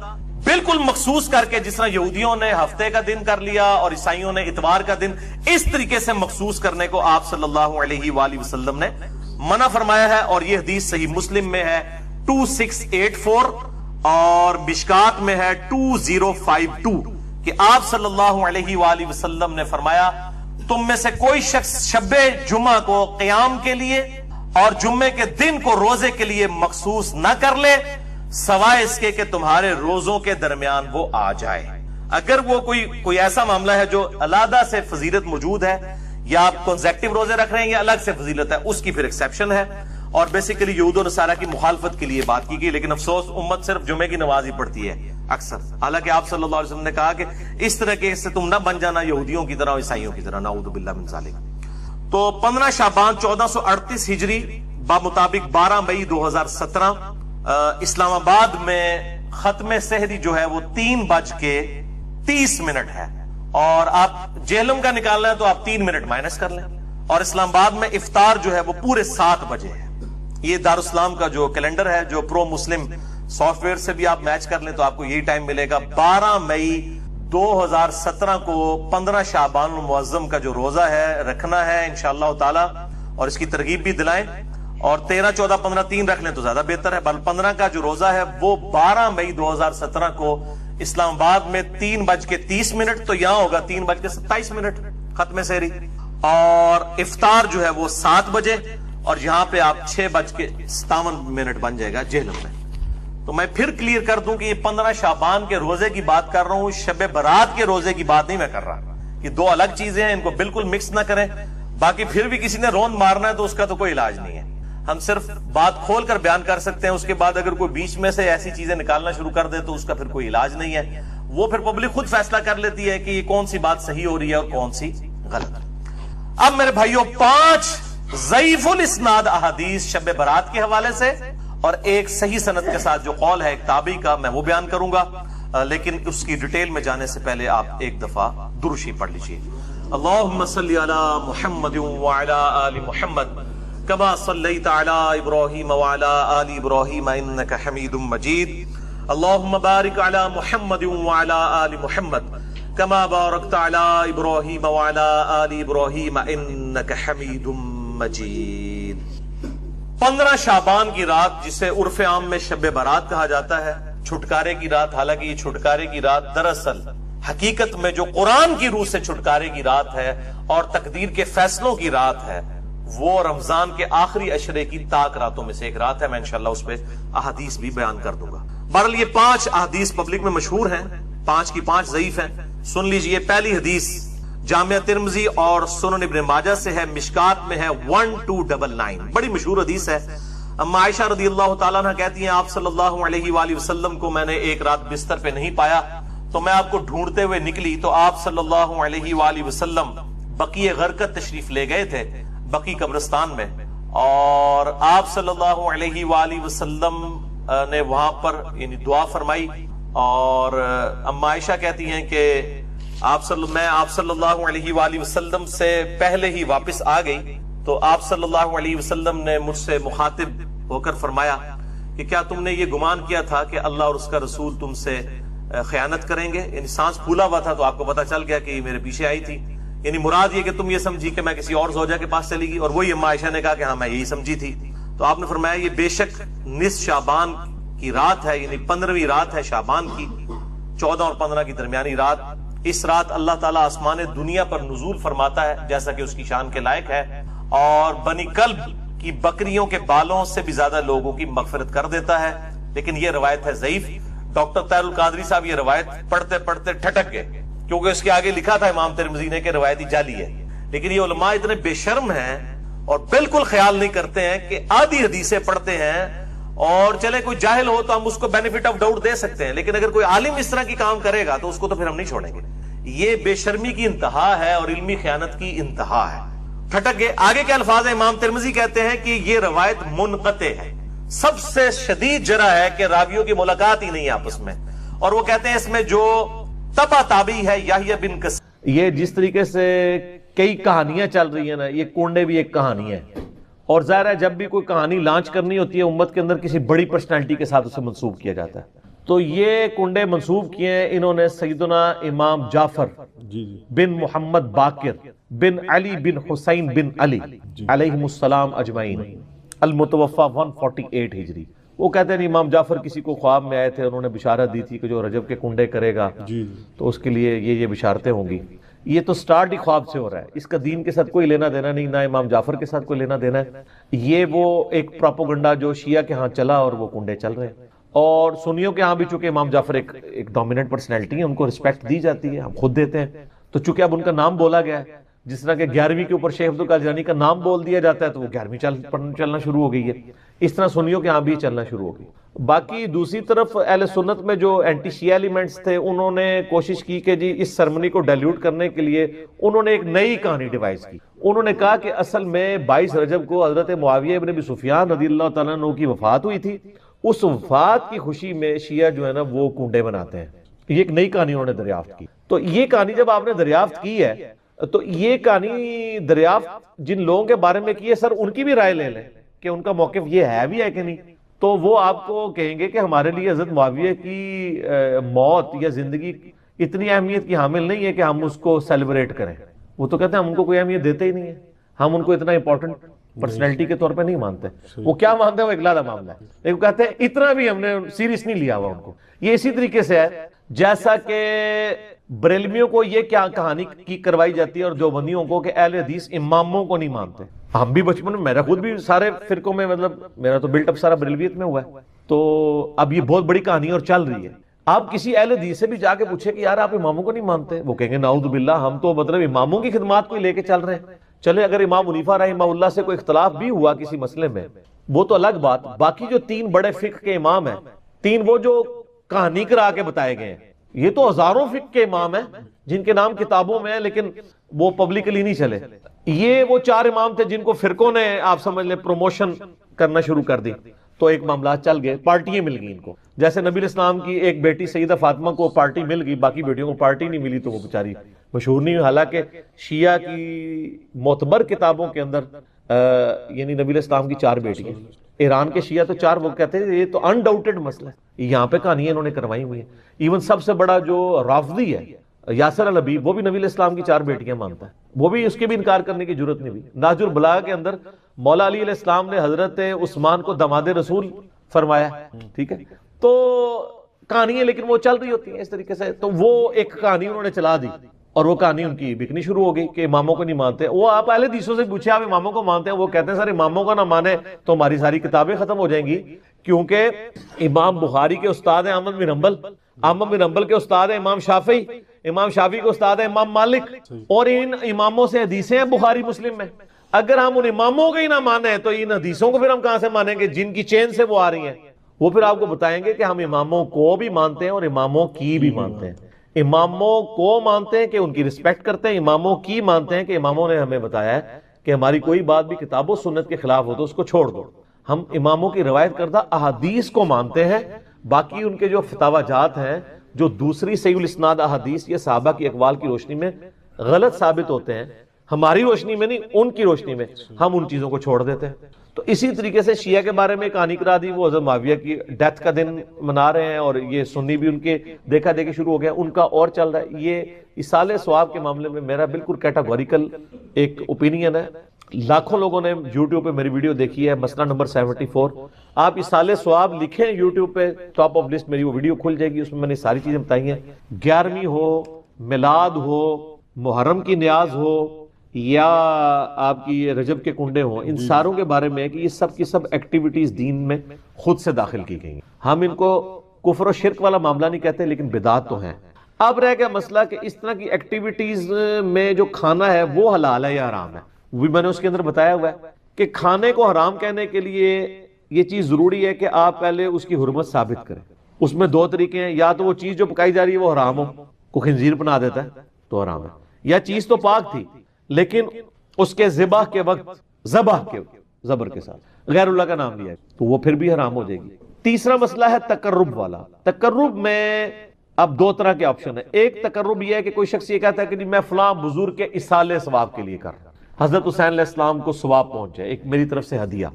بالکل مخصوص کر کے, جس طرح یہودیوں نے ہفتے کا دن کر لیا اور عیسائیوں نے اتوار کا دن, اس طریقے سے مخصوص کرنے کو آپ صلی اللہ علیہ وآلہ وسلم نے منع فرمایا ہے. اور یہ حدیث صحیح مسلم میں ہے 2684 اور مشکات میں ہے 2052 کہ آپ صلی اللہ علیہ وآلہ وسلم نے فرمایا تم میں سے کوئی شخص شب جمعہ کو قیام کے لیے اور جمعے کے دن کو روزے کے لیے مخصوص نہ کر لے سوائے اس کے کہ تمہارے روزوں کے درمیان وہ آ جائے. اگر وہ کوئی ایسا معاملہ ہے جو علیحدہ سے فضیلت موجود ہے, یا آپ کنزیکٹیو روزے رکھ رہے ہیں یا الگ سے فضیلت ہے, اس کی پھر ایکسیپشن ہے. اور بیسیکلی یہود و نصارہ کی مخالفت کے لیے بات کی گئی, لیکن افسوس امت صرف جمعے کی نماز ہی پڑھتی ہے. اکثر. حالانکہ آپ صلی اللہ علیہ وسلم نے کہا کہ اس طرح کے سے تم نہ بن جانا یہودیوں کی طرح اور عیسائیوں کی طرح، نعوذ باللہ من ذالک. تو 15 شعبان 1438 ہجری بمطابق 12 مئی 2017 اسلام آباد میں ختم سحری جو ہے وہ 3:30 ہے، اور آپ جہلم کا نکالنا ہے تو آپ 3 منٹ مائنس کر لیں. اور اسلام آباد میں افطار جو ہے وہ پورے 7 بجے ہے. یہ دارالاسلام کا جو کیلنڈر ہے، جو پرو مسلم سافٹ ویئر سے بھی آپ میچ کر لیں تو آپ کو یہی ٹائم ملے گا. 12 مئی 2017 کو 15 شعبان المعظم کا جو روزہ ہے رکھنا ہے انشاءاللہ تعالی، اور اس کی ترغیب بھی دلائیں. اور 13، 14، 15 3 رکھ لیں تو زیادہ بہتر ہے. بل 15 کا جو روزہ ہے وہ 12 مئی 2017 کو اسلام آباد میں 3:30، تو یہاں ہوگا 3:27 ختم سحری. اور افطار جو ہے وہ 7 بجے، اور یہاں پہ آپ 6:57 بن جائے گا جہلم میں. تو میں پھر کلیئر کر دوں کہ یہ 15 شعبان کے روزے کی بات کر رہا ہوں، شب برات کے روزے کی بات نہیں میں کر رہا. یہ دو الگ چیزیں ہیں، ان کو بالکل مکس نہ کریں. باقی پھر بھی کسی نے روند مارنا ہے تو اس کا تو کوئی علاج نہیں ہے. ہم صرف بات کھول کر بیان کر سکتے ہیں، اس کے بعد اگر کوئی بیچ میں سے ایسی چیزیں نکالنا شروع کر دے تو اس کا پھر کوئی علاج نہیں ہے. وہ پھر پبلک خود فیصلہ کر لیتی ہے کہ یہ کون سی بات صحیح ہو رہی ہے اور کون سی غلط. اب میرے بھائیوں 5 ضعیف الاسناد احادیث شب برات کے حوالے سے اور ایک صحیح سند کے ساتھ جو قول ہے ایک تابعی کا، میں وہ بیان کروں گا. لیکن اس کی ڈیٹیل میں جانے سے پہلے آپ ایک دفعہ درود شریف پڑھ لیجئے. اللہم صلی علی محمد وعلی آل محمد کما صلیت علی ابراہیم وعلی آل ابراہیم انک حمید مجید. اللہم بارک علی محمد وعلی آل محمد کما بارکت علی ابراہیم وعلی آل ابراہیم انک حمید مجید. 15 شعبان کی رات جسے عرف عام میں شب برات کہا جاتا ہے، چھٹکارے کی رات. حالانکہ یہ چھٹکارے کی رات دراصل حقیقت میں جو قرآن کی روح سے چھٹکارے کی رات ہے اور تقدیر کے فیصلوں کی رات ہے، وہ رمضان کے آخری عشرے کی تاک راتوں میں سے ایک رات ہے. میں انشاءاللہ اس پہ احادیث بھی بیان کر دوں گا. بہرحال یہ 5 احادیث پبلک میں مشہور ہیں، 5 کی 5 ضعیف ہیں. سن لیجئے. پہلی حدیث جامعہ ترمذی اور سنن ابن ماجہ سے ہے، مشکات میں ہے 1299، بڑی مشہور حدیث ہے. اما عائشہ رضی اللہ تعالیٰ عنہ کہتی ہیں آپ صلی اللہ علیہ وآلہ وسلم کو میں نے ایک رات بستر پہ نہیں پایا تو میں آپ کو ڈھونڈتے ہوئے نکلی تو آپ صلی اللہ علیہ وآلہ وسلم بقیع غرقد تشریف لے گئے تھے، بقیع قبرستان میں، اور آپ صلی اللہ علیہ وآلہ وسلم نے وہاں پر یعنی دعا فرمائی. اور اما عائشہ کہتی ہیں کہ میں آپ صلی اللہ علیہ وآلہ وسلم سے پہلے ہی واپس آ گئی تو آپ صلی اللہ علیہ وسلم نے مجھ سے مخاطب ہو کر فرمایا کہ کیا تم نے یہ گمان کیا تھا کہ اللہ اور اس کا رسول تم سے خیانت کریں گے؟ یعنی سانس پھولا ہوا تھا تو آپ کو پتا چل گیا کہ یہ میرے پیچھے آئی تھی. یعنی مراد یہ کہ تم یہ سمجھی کہ میں کسی اور زوجہ کے پاس چلی گئی. اور وہی اما عائشہ نے کہا کہ ہاں میں یہی سمجھی تھی. تو آپ نے فرمایا یہ بے شک نصف شعبان کی رات ہے، یعنی 15ویں رات ہے شعبان کی، 14 اور 15 کی درمیانی رات. اس رات اللہ تعالیٰ آسمان دنیا پر نزول فرماتا ہے جیسا کہ اس کی شان کے لائق ہے، اور بنی کلب کی بکریوں کے بالوں سے بھی زیادہ لوگوں کی مغفرت کر دیتا ہے. لیکن یہ روایت ہے ضعیف. ڈاکٹر طاہر القادری صاحب یہ روایت پڑھتے پڑھتے ٹھٹک گئے کیونکہ اس کے آگے لکھا تھا امام ترمذی نے کہ روایتی جعلی ہے. لیکن یہ علماء اتنے بے شرم ہیں اور بالکل خیال نہیں کرتے ہیں کہ آدھی حدیثیں پڑھتے ہیں اور چلے کوئی جاہل ہو تو ہم اس کو بینیفٹ آف ڈاؤٹ دے سکتے ہیں، لیکن اگر کوئی عالم اس طرح کی کام کرے گا تو اس کو تو پھر ہم نہیں چھوڑیں گے. یہ بے شرمی کی انتہا ہے اور علمی خیانت کی انتہا ہے. ٹھٹک گئے. آگے کے الفاظ ہیں. امام ترمذی کہتے ہیں کہ یہ روایت منقطع ہے، سب سے شدید جرح ہے کہ راویوں کی ملاقات ہی نہیں آپس میں. اور وہ کہتے ہیں اس میں جو تبع تابعی ہے یحییٰ بن کثیر. یہ جس طریقے سے کئی کہانیاں چل رہی ہیں نا، یہ کنڈے بھی ایک کہانی ہے. اور ظاہر ہے جب بھی کوئی کہانی لانچ کرنی ہوتی ہے امت کے اندر کسی بڑی پرسنالٹی کے ساتھ اسے منسوب کیا جاتا ہے. تو یہ کنڈے منسوب کیے ہیں انہوں نے سیدنا امام جعفر بن محمد باقر بن علی بن حسین بن علی علیہم السلام اجمعین، المتوفى 148 ہجری. وہ کہتے ہیں امام جعفر کسی کو خواب میں آئے تھے، انہوں نے بشارت دی تھی کہ جو رجب کے کنڈے کرے گا تو اس کے لیے یہ بشارتیں ہوں گی. یہ تو سٹارٹ ہی خواب سے ہو رہا ہے، اس کا دین کے ساتھ کوئی لینا دینا نہیں، نہ امام جعفر کے ساتھ کوئی لینا دینا ہے. یہ وہ ایک پراپوگنڈا جو شیعہ کے ہاں چلا اور وہ کنڈے چل رہے ہیں. اور سنیوں کے ہاں بھی چونکہ امام جعفر ایک ڈومیننٹ پرسنالٹی ہے، ان کو رسپیکٹ دی جاتی ہے، ہم خود دیتے ہیں. تو چونکہ اب ان کا نام بولا گیا ہے، جس طرح کہ 11ویں کے اوپر شیخ عبدالقادر جیلانی کا نام بول دیا جاتا ہے تو وہ 11ویں چلنا شروع ہو گئی ہے. اس طرح سنیوں کے ہاں بھی چلنا شروع ہو گئی. باقی دوسری طرف اہل سنت میں جو اینٹی شیعہ ایلیمنٹس تھے انہوں نے کوشش کی کہ جی اس سرمنی کو ڈائلیوٹ کرنے کے لیے انہوں نے ایک نئی کہانی ڈیوائز کی. انہوں نے کہا کہ اصل میں 22 رجب کو حضرت معاویہ ابن ابی سفیان رضی اللہ تعالیٰ عنہ کی وفات ہوئی تھی. اس وفات کی خوشی میں شیعہ جو ہے نا وہ کنڈے بناتے ہیں. یہ ایک نئی کہانی انہوں نے دریافت کی. تو یہ کہانی جب آپ نے دریافت کی ہے تو یہ کہانی دریافت جن لوگوں کے بارے میں کی ہے سر ان کی بھی رائے لے لیں کہ ان کا موقف یہ ہے بھی ہے کہ نہیں. تو وہ آپ کو کہیں گے کہ ہمارے لیے حضرت معاویہ کی موت یا زندگی اتنی اہمیت کی حامل نہیں ہے کہ ہم اس کو سیلیبریٹ کریں. وہ تو کہتے ہیں ہم ان کو کوئی اہمیت دیتے ہی نہیں ہے, ہم ان کو اتنا امپورٹنٹ پرسنالٹی کے طور پہ نہیں مانتے. وہ کیا مانتے ہیں وہ ایک علیحدہ معاملہ ہے, لیکن کہتے ہیں اتنا بھی ہم نے سیریس نہیں لیا ہوا ان کو. یہ اسی طریقے سے ہے جیسا کہ بریلویوں کو یہ کیا کہانی کی کروائی جاتی ہے اور دیوبندیوں کو کہ اہل حدیث اماموں کو نہیں مانتے. ہم بھی بچپن میں, میرا خود بھی سارے فرقوں میں, مطلب میرا تو بلٹ اپ سارا بریلویت میں ہوا ہے. تو اب یہ بہت بڑی کہانی اور چل رہی ہے. آپ کسی اہل حدیث سے بھی جا کے پوچھے کہ یار آپ اماموں کو نہیں مانتے, وہ کہیں گے نعوذ باللہ ہم تو مطلب اماموں کی خدمات کو لے کے چل رہے ہیں. چلے اگر امام حنیفہ رحمہ اللہ سے کوئی اختلاف بھی ہوا کسی مسئلے میں وہ تو الگ بات. باقی جو 3 بڑے فقہ کے امام ہیں, 3 وہ جو کہانی کرا کے بتائے گئے ہیں, یہ تو ہزاروں فقہ کے امام ہیں جن کے نام کتابوں میں ہیں لیکن وہ پبلکلی نہیں چلے. یہ وہ 4 امام تھے جن کو فرقوں نے آپ سمجھ لیں پروموشن کرنا شروع کر دی, تو ایک معاملات چل گئے, پارٹیاں مل گئی ان کو. جیسے نبی الاسلام کی ایک بیٹی سیدہ فاطمہ کو پارٹی مل گئی, باقی بیٹیوں کو پارٹی نہیں ملی تو وہ بیچاری مشہور نہیں ہوئی. حالانکہ شیعہ کی معتبر کتابوں کے اندر یعنی نبی الاسلام کی 4 بیٹیاں, ایران کے شیعہ تو 4, وہ کہتے ہیں یہ تو انڈاؤٹڈ مسئلہ ہے. یہاں پہ کہانیاں انہوں نے کروائی ہوئی ہیں. ایون سب سے بڑا جو رافضی ہے یاسر الحبیب, وہ بھی نبی الاسلام کی 4 بیٹیاں مانتا ہے, وہ بھی اس کے بھی انکار کرنے کی ضرورت نہیں ہوئی. نہج البلاغہ کے اندر مولا علی علیہ السلام نے حضرت عثمان کو داماد رسول فرمایا, ٹھیک ہے. تو کہانیاں لیکن وہ چل رہی ہوتی ہیں اس طریقے سے. تو وہ ایک کہانی انہوں نے چلا دی اور وہ کہانی ان کی بکنی شروع ہو گئی کہ اماموں کو نہیں مانتے. وہ آپ اہل حدیثوں سے پوچھے آپ اماموں کو مانتے ہیں, وہ کہتے ہیں سر اماموں کو نہ مانے تو ہماری ساری کتابیں ختم ہو جائیں گی, کیونکہ امام بخاری کے استاد ہیں احمد بن حنبل, احمد بن حنبل کے استاد ہیں امام شافعی, امام شافعی کے استاد ہیں امام مالک, اور ان اماموں سے حدیثیں ہیں بخاری مسلم میں. اگر ہم ان اماموں کو ہی نہ مانیں تو ان حدیثوں کو پھر ہم کہاں سے مانیں گے جن کی چین سے وہ آ رہی ہیں. وہ پھر آپ کو بتائیں گے کہ ہم اماموں کو بھی مانتے ہیں اور اماموں کی بھی مانتے ہیں. اماموں کو مانتے ہیں کہ ان کی رسپیکٹ کرتے ہیں, اماموں کی مانتے ہیں کہ اماموں نے ہمیں بتایا ہے کہ ہماری کوئی بات بھی کتاب و سنت کے خلاف ہو تو اس کو چھوڑ دو. ہم اماموں کی روایت کردہ احادیث کو مانتے ہیں, باقی ان کے جو فتاوی جات ہیں جو دوسری صحیح الاسناد احادیث یا صحابہ کی اقوال کی روشنی میں غلط ثابت ہوتے ہیں, ہماری روشنی میں نہیں ان کی روشنی میں, ہم ان چیزوں کو چھوڑ دیتے ہیں. تو اسی طریقے سے شیعہ کے بارے میں کہانی کرا دی, وہ حضرت معاویہ کی ڈیتھ کا دن منا رہے ہیں اور یہ سنی بھی ان کے دیکھا دیکھی شروع ہو گیا, ان کا اور چل رہا ہے. یہ اصالہ ثواب کے معاملے میں میرا بالکل کیٹاگوریکل ایک اوپینین ہے. لاکھوں لوگوں نے یوٹیوب پہ میری ویڈیو دیکھی ہے, مسئلہ نمبر 74. آپ اصالہ ثواب لکھیں یوٹیوب پہ, ٹاپ آف لسٹ میری وہ ویڈیو کھل جائے گی, اس میں نے ساری چیزیں بتائی ہیں. 11ویں ہو, میلاد ہو, محرم کی نیاز ہو یا آپ کی یہ رجب کے کنڈے ہوں, ان ساروں کے بارے میں ہے کہ یہ سب کی سب ایکٹیویٹیز دین میں خود سے داخل کی گئی ہیں. ہم ان کو کفر و شرک والا معاملہ نہیں کہتے لیکن بدعت تو ہیں. اب رہ گیا مسئلہ کہ اس طرح کی ایکٹیویٹیز میں جو کھانا ہے وہ حلال ہے یا حرام ہے. وہ بھی میں نے اس کے اندر بتایا ہوا ہے کہ کھانے کو حرام کہنے کے لیے یہ چیز ضروری ہے کہ آپ پہلے اس کی حرمت ثابت کریں. اس میں 2 طریقے ہیں, یا تو وہ چیز جو پکائی جا رہی ہے وہ حرام ہو, کوئی خنزیر بنا دیتا ہے تو حرام ہے, یا چیز تو پاک تھی لیکن اس کے ذبح کے وقت ذبح کے زبر کے ساتھ غیر اللہ کا نام لیا ہے تو وہ پھر بھی حرام ہو جائے گی. تیسرا مسئلہ ہے تقرب والا. تقرب میں اب 2 طرح کے آپشن ہیں. ایک تقرب یہ ہے کہ کوئی شخص یہ کہتا ہے کہ میں فلاں بزرگ کے اصالہ ثواب کے لیے کر رہا ہوں, حضرت حسین علیہ السلام کو ثواب پہنچ جائے, ایک میری طرف سے ہدیہ,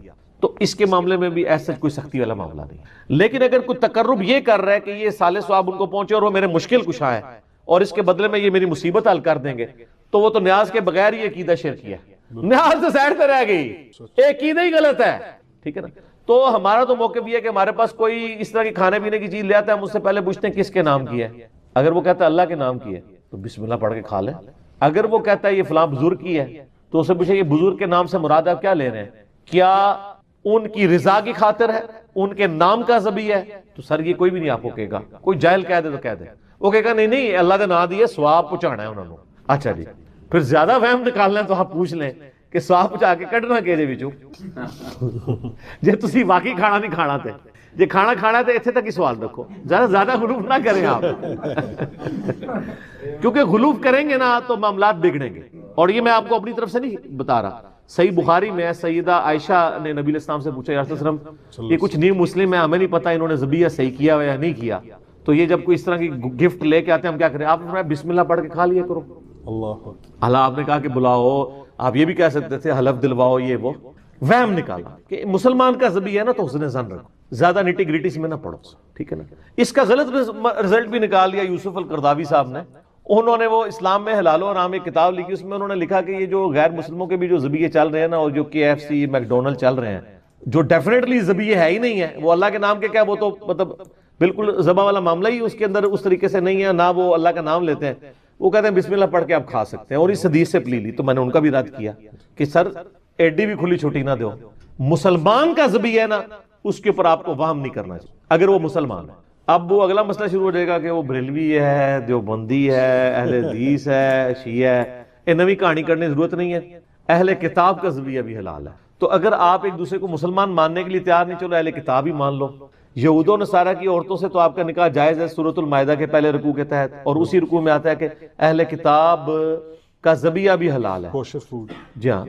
تو اس کے معاملے میں بھی ایسا کوئی سختی والا معاملہ نہیں. لیکن اگر کوئی تقرب یہ کر رہا ہے کہ یہ اصالہ ثواب ان کو پہنچے اور وہ میرے مشکل کشا ہے اور اس کے بدلے میں یہ میری مصیبت حل کر دیں گے, تو وہ تو نیاز کے بغیر ہی عقیدہ شرکی ہے, نیاز تو سائڈ پہ رہ گئی, عقیدہ ہی غلط ہے, ٹھیک ہے نا. تو ہمارا تو موقف یہ ہے کہ ہمارے پاس کوئی اس طرح کی کھانے پینے کی چیز لے آتا ہے, ہم اس سے پہلے پوچھتے ہیں کس کے نام کی ہے. اگر وہ کہتا ہے اللہ کے نام کی ہے تو بسم اللہ پڑھ کے کھا لیں. اگر وہ کہتا ہے یہ فلاں بزرگ کی ہے تو اسے پوچھے یہ بزرگ کے نام سے مراد آپ کیا لے رہے ہیں, کیا ان کی رضا کی خاطر ہے, ان کے نام کا ذبیح ہے؟ تو سر یہ کوئی بھی نہیں آپ کو کہے گا, کوئی جاہل کہہ دے تو کہہ دے, وہ کہے گا نہیں اللہ کے نام دیے ثواب پہنچانا ہے انہوں نے. اچھا جی, پھر زیادہ وہم نکالنا ہے تو آپ پوچھ لیں کہ ثواب پہنچا کے کڈنا کہ جے وچوں جے تسی واقعی کھانا نہیں کھانا تے یہ کھانا کھانا تو اتنے تک ہی سوال رکھو، زیادہ غلوف نہ کریں آپ کیونکہ غلوف کریں گے نا تو معاملات بگڑیں گے. اور یہ میں آپ کو اپنی طرف سے نہیں بتا رہا، صحیح بخاری میں سیدہ عائشہ نے نبی علیہ السلام سے پوچھا یا رسول اللہ علیہ وسلم یہ کچھ نیو مسلم ہے، ہمیں نہیں پتا انہوں نے ذبیحہ صحیح کیا یا نہیں کیا، تو یہ جب کوئی اس طرح کی گفٹ لے کے آتے ہیں ہم کیا کریں؟ آپ نے فرمایا بسم اللہ پڑھ کے کھا لیا کرو. اللہ آپ نے کہا کہ بلاؤ، آپ یہ بھی کہہ سکتے تھے حلف دلواؤ، یہ وہ وہم نکالا کہ مسلمان کا ذبیحہ ہے نا تو حسن ظن رکھو، زیادہ نٹی گریٹی میں نہ پڑھو، ٹھیک ہے نا. اس کا غلط رزلٹ بھی نکال لیا یوسف القرداوی صاحب نے. انہوں نے وہ اسلام میں حلال و حرام ایک کتاب لکھی، اس میں انہوں نے لکھا کہ یہ جو غیر مسلموں کے بھی جو ذبیحے چل رہے ہیں نا، اور جو KFC میکڈونلڈ چل رہے ہیں، جو ڈیفینیٹلی ذبیحے ہے ہی نہیں ہے، وہ اللہ کے نام کے کیا، وہ تو مطلب بالکل ذبح والا معاملہ ہی اس کے اندر اس طریقے سے نہیں ہے، نہ وہ اللہ کا نام لیتے ہیں. وہ کہتے ہیں بسم اللہ پڑھ کے آپ کھا سکتے ہیں، اور اس حدیث سے پلی لی. تو میں نے ان کا بھی رد کیا کہ سر ایڈی بھی کھلی چھوٹی نہ دو، مسلمان کا ذبیحہ ہے نا اس کے اوپر آپ کو وہم نہیں کرنا چاہیے اگر وہ مسلمان ہے. اب وہ اگلا مسئلہ شروع ہو جائے گا کہ وہ بریلوی ہے، دیوبندی ہے، اہل حدیث ہے، شیعہ ہے. یہ نئی کہانی کرنے کی ضرورت نہیں ہے. اہل کتاب کا ذبیحہ بھی حلال ہے. تو اگر آپ ایک دوسرے کو مسلمان ماننے کے لیے تیار نہیں، چلو اہل کتاب ہی مان لو. یہود و نصارہ کی عورتوں سے تو آپ کا نکاح جائز ہے سورۃ المائدہ کے پہلے رکوع کے تحت، اور اسی رکوع میں آتا ہے کہ اہل کتاب کا ذبیحہ بھی حلال ہے. جی ہاں،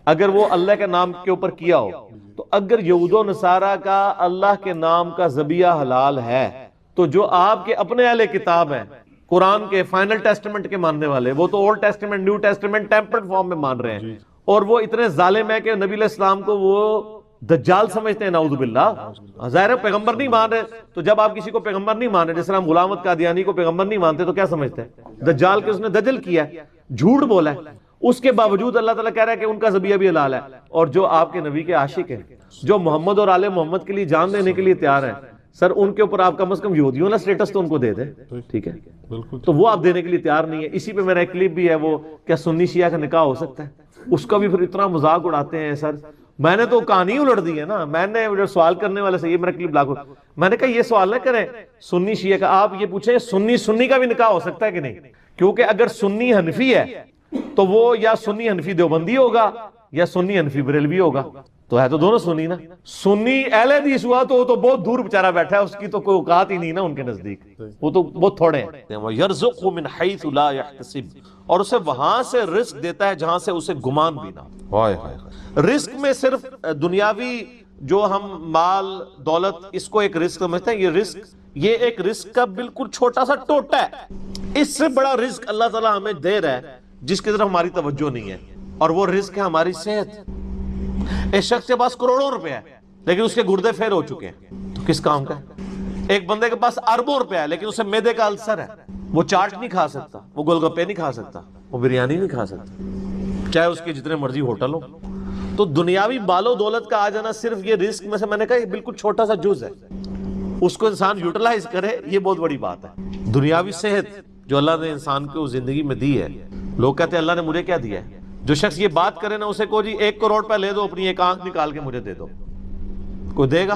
اگر وہ اللہ کے نام کے اوپر کیا ہو. تو اگر یہود و نصارہ کا اللہ کے نام کا ذبیحہ حلال ہے تو جو آپ کے اپنے اہل کتاب ہیں، قرآن کے فائنل ٹیسٹمنٹ کے ماننے والے، وہ تو old testament new testament tempered form میں مان رہے ہیں، اور وہ اتنے ظالم ہیں کہ نبی علیہ السلام کو وہ دجال سمجھتے ہیں، نعوذ باللہ. ظاہر ہے پیغمبر نہیں مان رہے، تو جب آپ کسی کو پیغمبر نہیں مان رہے، جس طرح ہم غلام احمد قادیانی کو پیغمبر نہیں مانتے تو کیا سمجھتے ہیں؟ دجال کے اس نے دجل کیا ہے، جھوٹ بولا ہے. اس کے باوجود اللہ تعالیٰ کہہ رہا ہے کہ ان کا ذبیحہ بھی حلال ہے. اور جو آپ کے نبی کے عاشق ہیں، جو محمد اور آل محمد کے لیے جان دینے کے لیے تیار ہیں، سر ان کے اوپر آپ کم از کم یہودیوں نا سٹیٹس تو ان کو دے دیں، ٹھیک ہے؟ تو وہ آپ دینے کے لیے تیار نہیں ہے. اسی پہ میرا ایک کلپ بھی ہے، وہ کیا سنی شیعہ کا نکاح ہو سکتا ہے؟ اس کا بھی پھر اتنا مذاق اڑاتے ہیں. سر میں نے تو کہانی الٹ دی ہے نا، میں نے سوال کرنے والے سے یہ میرا کلپ لاکھوں، میں نے کہا یہ سوال نہ کریں سنی شیعہ کا، آپ یہ پوچھیں سنی کا بھی نکاح ہو سکتا ہے کہ نہیں؟ کیونکہ اگر سنی حنفی ہے تو وہ یا سنی حنفی دیوبندی ہوگا یا سنی حنفی بریلوی ہوگا. تو ہے تو دونوں سنی نا. سنی اہل حدیث ہوا تو وہ تو بہت دور بیچارہ بیٹھا ہے، اس کی تو کوئی اوقات ہی نہیں نا ان کے نزدیک، وہ تو بہت تھوڑے ہیں. وَيَرْزُقْهُ مِنْ حَيْثُ لَا يَحْتَسِبُ، اور اسے وہاں سے رزق دیتا ہے جہاں سے اسے گمان بھی نہ. رزق میں صرف دنیاوی جو ہم مال دولت اس کو ایک رزق سمجھتے ہیں، یہ ایک رزق کا بالکل چھوٹا سا ٹوٹا ہے. اس سے بڑا رزق اللہ تعالیٰ ہمیں دے رہا ہے جس کی طرف ہماری توجہ نہیں ہے، اور وہ رزق ہے ہماری صحت. ایک شخص کے پاس کروڑوں روپے ہے لیکن اس کے گردے فیل ہو چکے ہیں، تو کس کام کا ہے؟ ایک بندے کے پاس اربوں روپے ہے لیکن اسے معدے کا السر ہے، وہ چاٹ نہیں کھا سکتا، وہ گول گپے نہیں کھا سکتا، وہ بریانی نہیں کھا سکتا، چاہے اس کے جتنے مرضی ہوٹل ہو. تو دنیاوی بال و دولت کا آ جانا صرف یہ رزق میں سے میں نے کہا یہ بالکل چھوٹا سا جز ہے، اس کو انسان یوٹیلائز کرے یہ بہت بڑی بات ہے. دنیاوی صحت جو اللہ نے انسان کو زندگی میں دی ہے، لوگ کہتے ہیں اللہ نے مجھے کیا دیا ہے. جو شخص یہ بات کرے نا اسے کو جی 1 کروڑ روپے لے دو، اپنی ایک آنکھ نکال کے مجھے دے دو، کوئی دے گا؟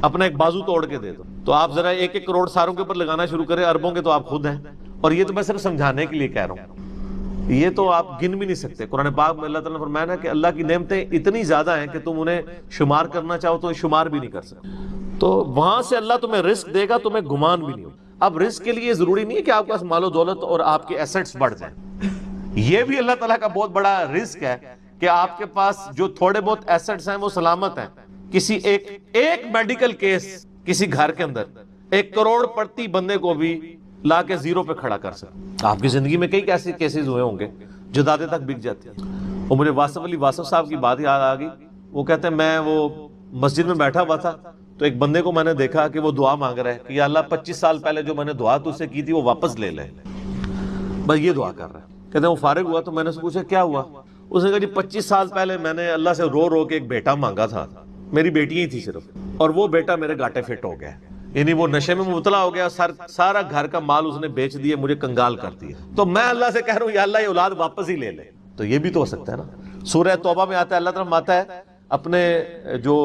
اپنا ایک بازو توڑ کے دے دو. تو آپ ذرا 1 کروڑ ساروں کے اوپر لگانا شروع کریں، اربوں کے تو آپ خود ہیں. اور یہ تو میں صرف سمجھانے کے لیے کہہ رہا ہوں، یہ تو آپ گن بھی نہیں سکتے. قرآن پاک میں اللہ تعالیٰ نے فرمایا نا کہ اللہ کی نعمتیں اتنی زیادہ ہیں کہ تم انہیں شمار کرنا چاہو تو شمار بھی نہیں کر سکتے. تو وہاں سے اللہ تمہیں رزق دے گا، تمہیں گمان بھی نہیں ہو. اب رزق کے لیے ضروری نہیں ہے کہ آپ کے پاس مال و دولت اور آپ کے ایسٹس بڑھ جائیں. یہ بھی اللہ تعالیٰ کا بہت بڑا رزق ہے کہ آپ کے پاس جو تھوڑے بہت ایسٹس ہیں وہ سلامت ہیں. کسی ایک میڈیکل کیس کسی گھر کے اندر 1 کروڑ پڑتی بندے کو بھی لا کے زیرو پہ کھڑا کر سکتا. آپ کی زندگی میں کئی ایسے کیسز ہوئے ہوں گے جدادیں تک بک جاتی ہیں. اور مجھے واصف علی واصف صاحب کی بات یاد آ گئی. وہ کہتے ہیں میں وہ مسجد میں بیٹھا ہوا تھا تو ایک بندے کو میں نے دیکھا کہ وہ دعا مانگ رہا ہے کہ یا اللہ 25 سال پہلے جو میں نے دعا تجھ سے کی تھی وہ واپس لے لے، بس یہ دعا کر رہا ہے. کہتے ہیں وہ فارغ ہوا تو میں نے اس سے پوچھا کیا ہوا؟ اس نے کہا جی 25 سال پہلے میں نے اللہ سے رو رو کے ایک بیٹا مانگا تھا، میری بیٹی ہی تھی صرف، اور وہ بیٹا میرے گاٹے فٹ ہو گیا، یعنی وہ نشے میں مبتلا ہو گیا، سارا گھر کا مال اس نے بیچ دیا، مجھے کنگال کر دیا. تو میں اللہ سے کہہ رہا ہوں یا اللہ یہ اولاد واپس ہی لے لے. تو یہ بھی تو ہو سکتا ہے نا. سورہ توبہ میں آتا ہے، اللہ تعالیٰ آتا ہے اپنے جو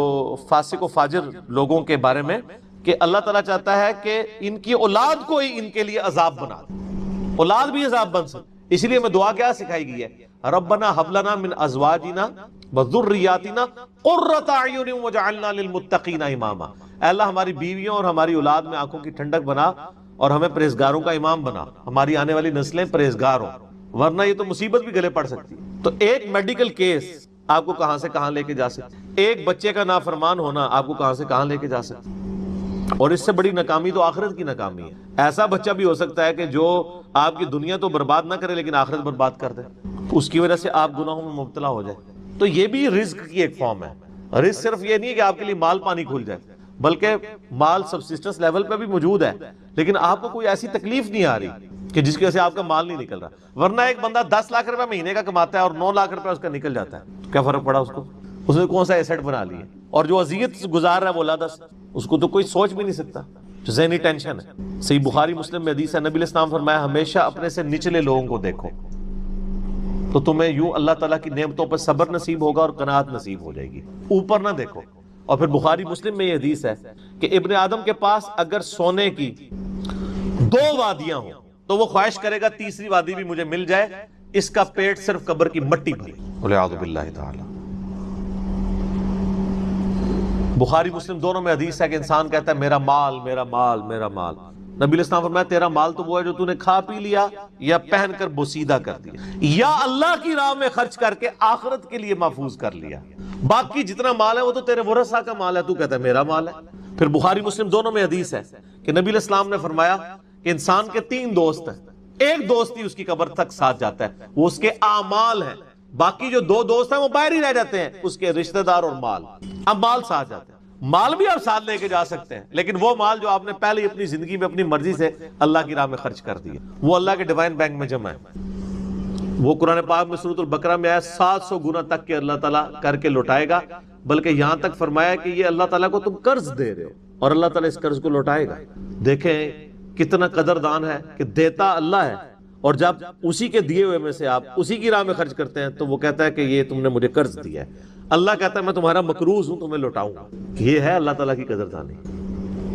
فاسق و فاجر لوگوں کے بارے میں کہ اللہ تعالیٰ چاہتا ہے کہ ان کی اولاد کو ہی ان کے لیے عذاب بنا دے. اولاد بھی عذاب بن سکتی. اس لیے میں دعا کیا سکھائی گئی ہے؟ ربنا ھب لنا من ازواجنا وذریاتنا قرۃ اعین واجعلنا للمتقین اماما، اے اللہ ہماری بیویوں اور ہماری اولاد میں آنکھوں کی ٹھنڈک بنا اور ہمیں پرہیزگاروں کا امام بنا، ہماری آنے والی نسلیں پرہیزگار ہوں، ورنہ یہ تو مصیبت بھی گلے پڑ سکتی ہے۔ تو ایک میڈیکل کیس آپ کو کہاں سے کہاں لے کے جا سکتی، ایک بچے کا نافرمان ہونا آپ کو کہاں سے کہاں لے کے جا سکتی، اور اس سے بڑی ناکامی تو آخرت کی ناکامی ہے۔ ایسا بچہ بھی ہو سکتا ہے کہ جو آپ کی دنیا تو برباد نہ کرے لیکن آخرت برباد کر دے، اس کی وجہ سے آپ گناہوں میں مبتلا ہو جائے۔ تو یہ بھی رزق کی ایک فارم ہے۔ رزق صرف یہ نہیں ہے کہ آپ کے لیے مال پانی کھل جائے، بلکہ مال سبسسٹنس لیول پہ بھی موجود ہے، لیکن آپ کو کوئی ایسی تکلیف نہیں آ رہی کہ جس کی وجہ سے آپ کا مال نہیں نکل رہا۔ ورنہ ایک بندہ 10 لاکھ روپے مہینے کا کماتا ہے اور 9 لاکھ روپے اس کا نکل جاتا ہے، تو کیا فرق پڑا اس کو؟ اس نے کون سا ایسٹ بنا لی ہے؟ اور جو اذیت گزار رہا ہے وہ لادس، اس کو تو کوئی سوچ بھی نہیں سکتا، جو ذہنی ٹینشن ہے۔ صحیح بخاری مسلم میں حدیث ہے، نبی علیہ السلام فرمایا ہمیشہ اپنے سے نچلے لوگوں کو دیکھو تو تمہیں یوں اللہ تعالیٰ کی نعمتوں پر صبر نصیب ہوگا اور قناعت نصیب ہو جائے گی، اوپر نہ دیکھو۔ اور پھر بخاری مسلم میں یہ حدیث ہے کہ ابن آدم کے پاس اگر سونے کی 2 وادیاں ہوں تو وہ خواہش کرے گا تیسری وادی بھی مجھے مل جائے، اس کا پیٹ صرف قبر کی مٹی بھرے، والعیاذ باللہ تعالی۔ بخاری مسلم دونوں میں حدیث ہے کہ انسان کہتا ہے میرا مال میرا مال میرا مال، نبی علیہ السلام فرمایا تیرا مال تو وہ ہے جو تو نے کھا پی لیا یا پہن کر بوسیدہ کر دیا یا اللہ کی راہ میں خرچ کر کے آخرت کے لیے محفوظ کر لیا، باقی جتنا مال ہے وہ تو تیرے ورثہ کا مال ہے، تو کہتا ہے میرا مال ہے۔ پھر بخاری مسلم دونوں میں حدیث ہے کہ نبی علیہ السلام نے فرمایا کہ انسان کے 3 دوست ہیں، ایک دوست ہی اس کی قبر تک ساتھ جاتا ہے، وہ اس کے اعمال ہیں، باقی جو 2 دوست ہیں وہ باہر ہی رہ جاتے ہیں، اس کے رشتہ دار اور مال۔ اب مال ساتھ جاتے ہیں، مال بھی آپ ساتھ لے کے جا سکتے ہیں، لیکن وہ مال جو آپ نے پہلے اپنی زندگی میں اپنی مرضی سے اللہ کی راہ میں خرچ کر دیا، وہ اللہ کے ڈیوائن بینک میں جمع ہے، وہ قرآن پاک میں سورۃ البقرہ میں آیا 700 گنا تک کہ اللہ تعالیٰ کر کے لوٹائے گا، بلکہ یہاں تک فرمایا کہ یہ اللہ تعالیٰ کو تم قرض دے رہے ہو اور اللہ تعالیٰ اس قرض کو لوٹائے گا۔ دیکھیں کتنا قدردان ہے کہ دیتا اللہ ہے، اور جب اسی کے دیے ہوئے میں سے آپ اسی کی راہ میں خرچ کرتے ہیں تو وہ کہتا ہے کہ یہ تم نے مجھے قرض دیا ہے، اللہ کہتا ہے میں تمہارا مقروض ہوں، تمہیں لوٹاؤں گا۔ یہ ہے اللہ تعالیٰ کی قدردانی۔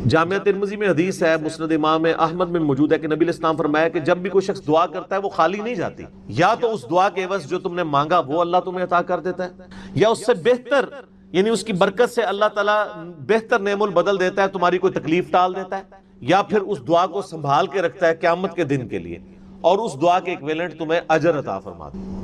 جامعہ ترمذی میں حدیث ہے، مسند امام احمد میں موجود ہے کہ نبی علیہ السلام فرمایا کہ جب بھی کوئی شخص دعا کرتا ہے وہ خالی نہیں جاتی، یا تو اس دعا کے عوض جو تم نے مانگا وہ اللہ تمہیں عطا کر دیتا ہے، یا اس سے بہتر یعنی اس کی برکت سے اللہ تعالیٰ بہتر نعم البدل دیتا ہے، تمہاری کوئی تکلیف ٹال دیتا ہے، یا پھر اس دعا کو سنبھال کے رکھتا ہے قیامت کے دن کے لیے، اور اس دعا کے ایکویلنٹ تمہیں اجر عطا فرماتا ہے۔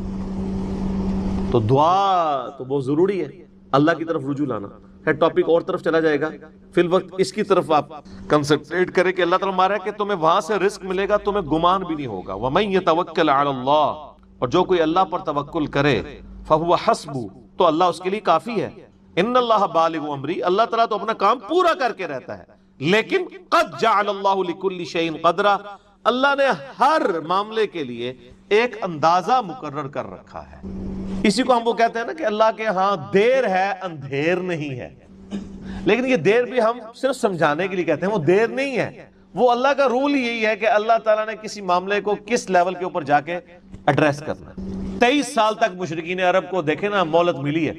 تو دعا تو بہت ضروری ہے، اللہ کی طرف رجوع لانا ہے۔ ٹاپک اور طرف چلا جائے گا، فی الوقت اس کی طرف آپ کنسنٹریٹ کریں کہ اللہ تعالیٰ مارا ہے کہ تمہیں وہاں سے رزق ملے گا، تمہیں گمان بھی نہیں ہوگا۔ وَمَن يَتَوَكَّلْ عَلَى اللَّهِ، اور جو کوئی اللہ پر توکل کرے فَهُوَ حَسْبُهُ، تو اللہ اس کے لیے کافی ہے۔ إِنَّ اللَّهَ بَالِغُ أَمْرِهِ، اللہ تعالیٰ تو اپنا کام پورا کر کے رہتا ہے، لیکن قَدْ جَعَلَ اللَّهُ لِكُلِّ شَيْءٍ قَدْرًا، اللہ نے ہر معاملے کے لیے ایک اندازہ مقرر کر رکھا ہے۔ اسی کو ہم وہ کہتے ہیں نا کہ اللہ کے ہاں دیر ہے اندھیر نہیں ہے، لیکن یہ دیر بھی ہم صرف سمجھانے کے لیے کہتے ہیں، وہ دیر نہیں ہے، وہ اللہ کا رول ہی یہی ہے کہ اللہ تعالیٰ نے کسی معاملے کو کس لیول کے اوپر جا کے ایڈریس کرنا ہے۔ 23 سال تک مشرکین عرب کو دیکھیں نا مہلت ملی ہے،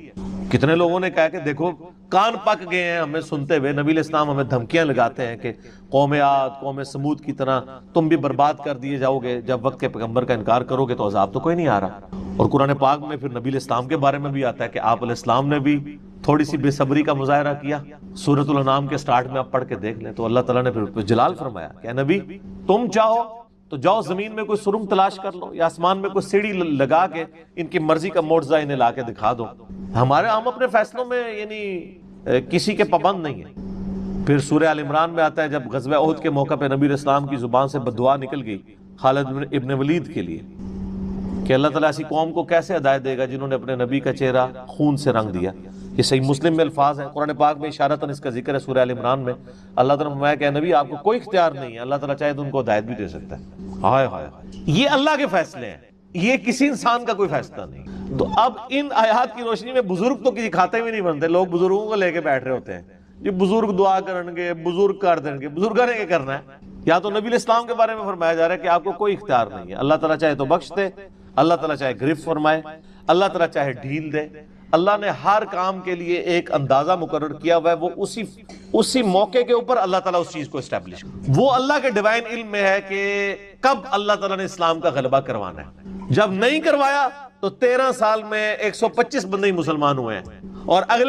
کتنے لوگوں نے کہا کہ دیکھو کان پک گئے ہیں ہمیں سنتے ہوئے، نبی علیہ السلام ہمیں دھمکیاں لگاتے ہیں کہ قوم عاد قوم سمود کی طرح تم بھی برباد کر دیے جاؤ گے، جب وقت کے پیغمبر کا انکار کرو گے تو عذاب تو کوئی نہیں آ رہا۔ اور قرآن پاک میں پھر نبی علیہ السلام کے بارے میں بھی آتا ہے کہ آپ علیہ السلام نے بھی تھوڑی سی بے صبری کا مظاہرہ کیا۔ سورۃ الانعام کے سٹارٹ میں آپ پڑھ کے دیکھ لیں تو اللہ تعالیٰ نے پھر جلال فرمایا کہ نبی تم چاہو تو جاؤ زمین میں کوئی سرنگ تلاش کر لو یا آسمان میں کوئی سیڑھی لگا کے ان کی مرضی کا معجزہ انہیں لا کے دکھا دو، ہم اپنے فیصلوں میں یعنی کسی کے پابند نہیں ہیں۔ پھر سورہ آل عمران میں آتا ہے جب غزوہ احد کے موقع پہ نبی علیہ السلام کی زبان سے بددعا نکل گئی خالد ابن ولید کے لیے کہ اللہ تعالیٰ ایسی قوم کو کیسے ہدایت دے گا جنہوں نے اپنے نبی کا چہرہ خون سے رنگ دیا۔ یہ صحیح مسلم میں الفاظ ہیں، قرآن پاک میں اشارتاً اس کا ذکر ہے سورہ آل عمران میں۔ اللہ تعالیٰ نے فرمایا کہ نبی آپ کو کوئی اختیار نہیں ہے، اللہ تعالیٰ چاہے تو ان کو ہدایت بھی دے سکتا ہے۔ ہائے ہائے، یہ اللہ کے فیصلے ہیں، یہ کسی انسان کا کوئی فیصلہ نہیں۔ تو اب ان آیات کی روشنی میں بزرگ تو کسی کھاتے میں نہیں بنتے، لوگ بزرگوں کو لے کے بیٹھ رہے ہوتے ہیں، یہ بزرگ دعا کریں گے، بزرگ کر دیں گے، بزرگوں نے کیا کرنا ہے؟ یا تو نبی علیہ السلام کے بارے میں فرمایا جا رہا ہے کہ آپ کو کوئی اختیار نہیں ہے، اللہ تعالیٰ چاہے تو بخش دے، اللہ تعالیٰ چاہے گرفت فرمائے، اللہ تعالیٰ چاہے ڈھیل دے۔ اللہ نے ہر کام کے لیے ایک اندازہ مقرر کیا ہوا ہے، وہ اسی موقع کے اوپر اللہ تعالیٰ اس چیز کو اسٹیبلش، وہ اللہ کے ڈیوائن علم میں ہے کہ کب اللہ تعالیٰ نے اسلام کا غلبہ کروانا ہے. جب نہیں کروایا تو 13 سال میں 125 بندے ہی مسلمان ہوئے ہیں، اور اگلے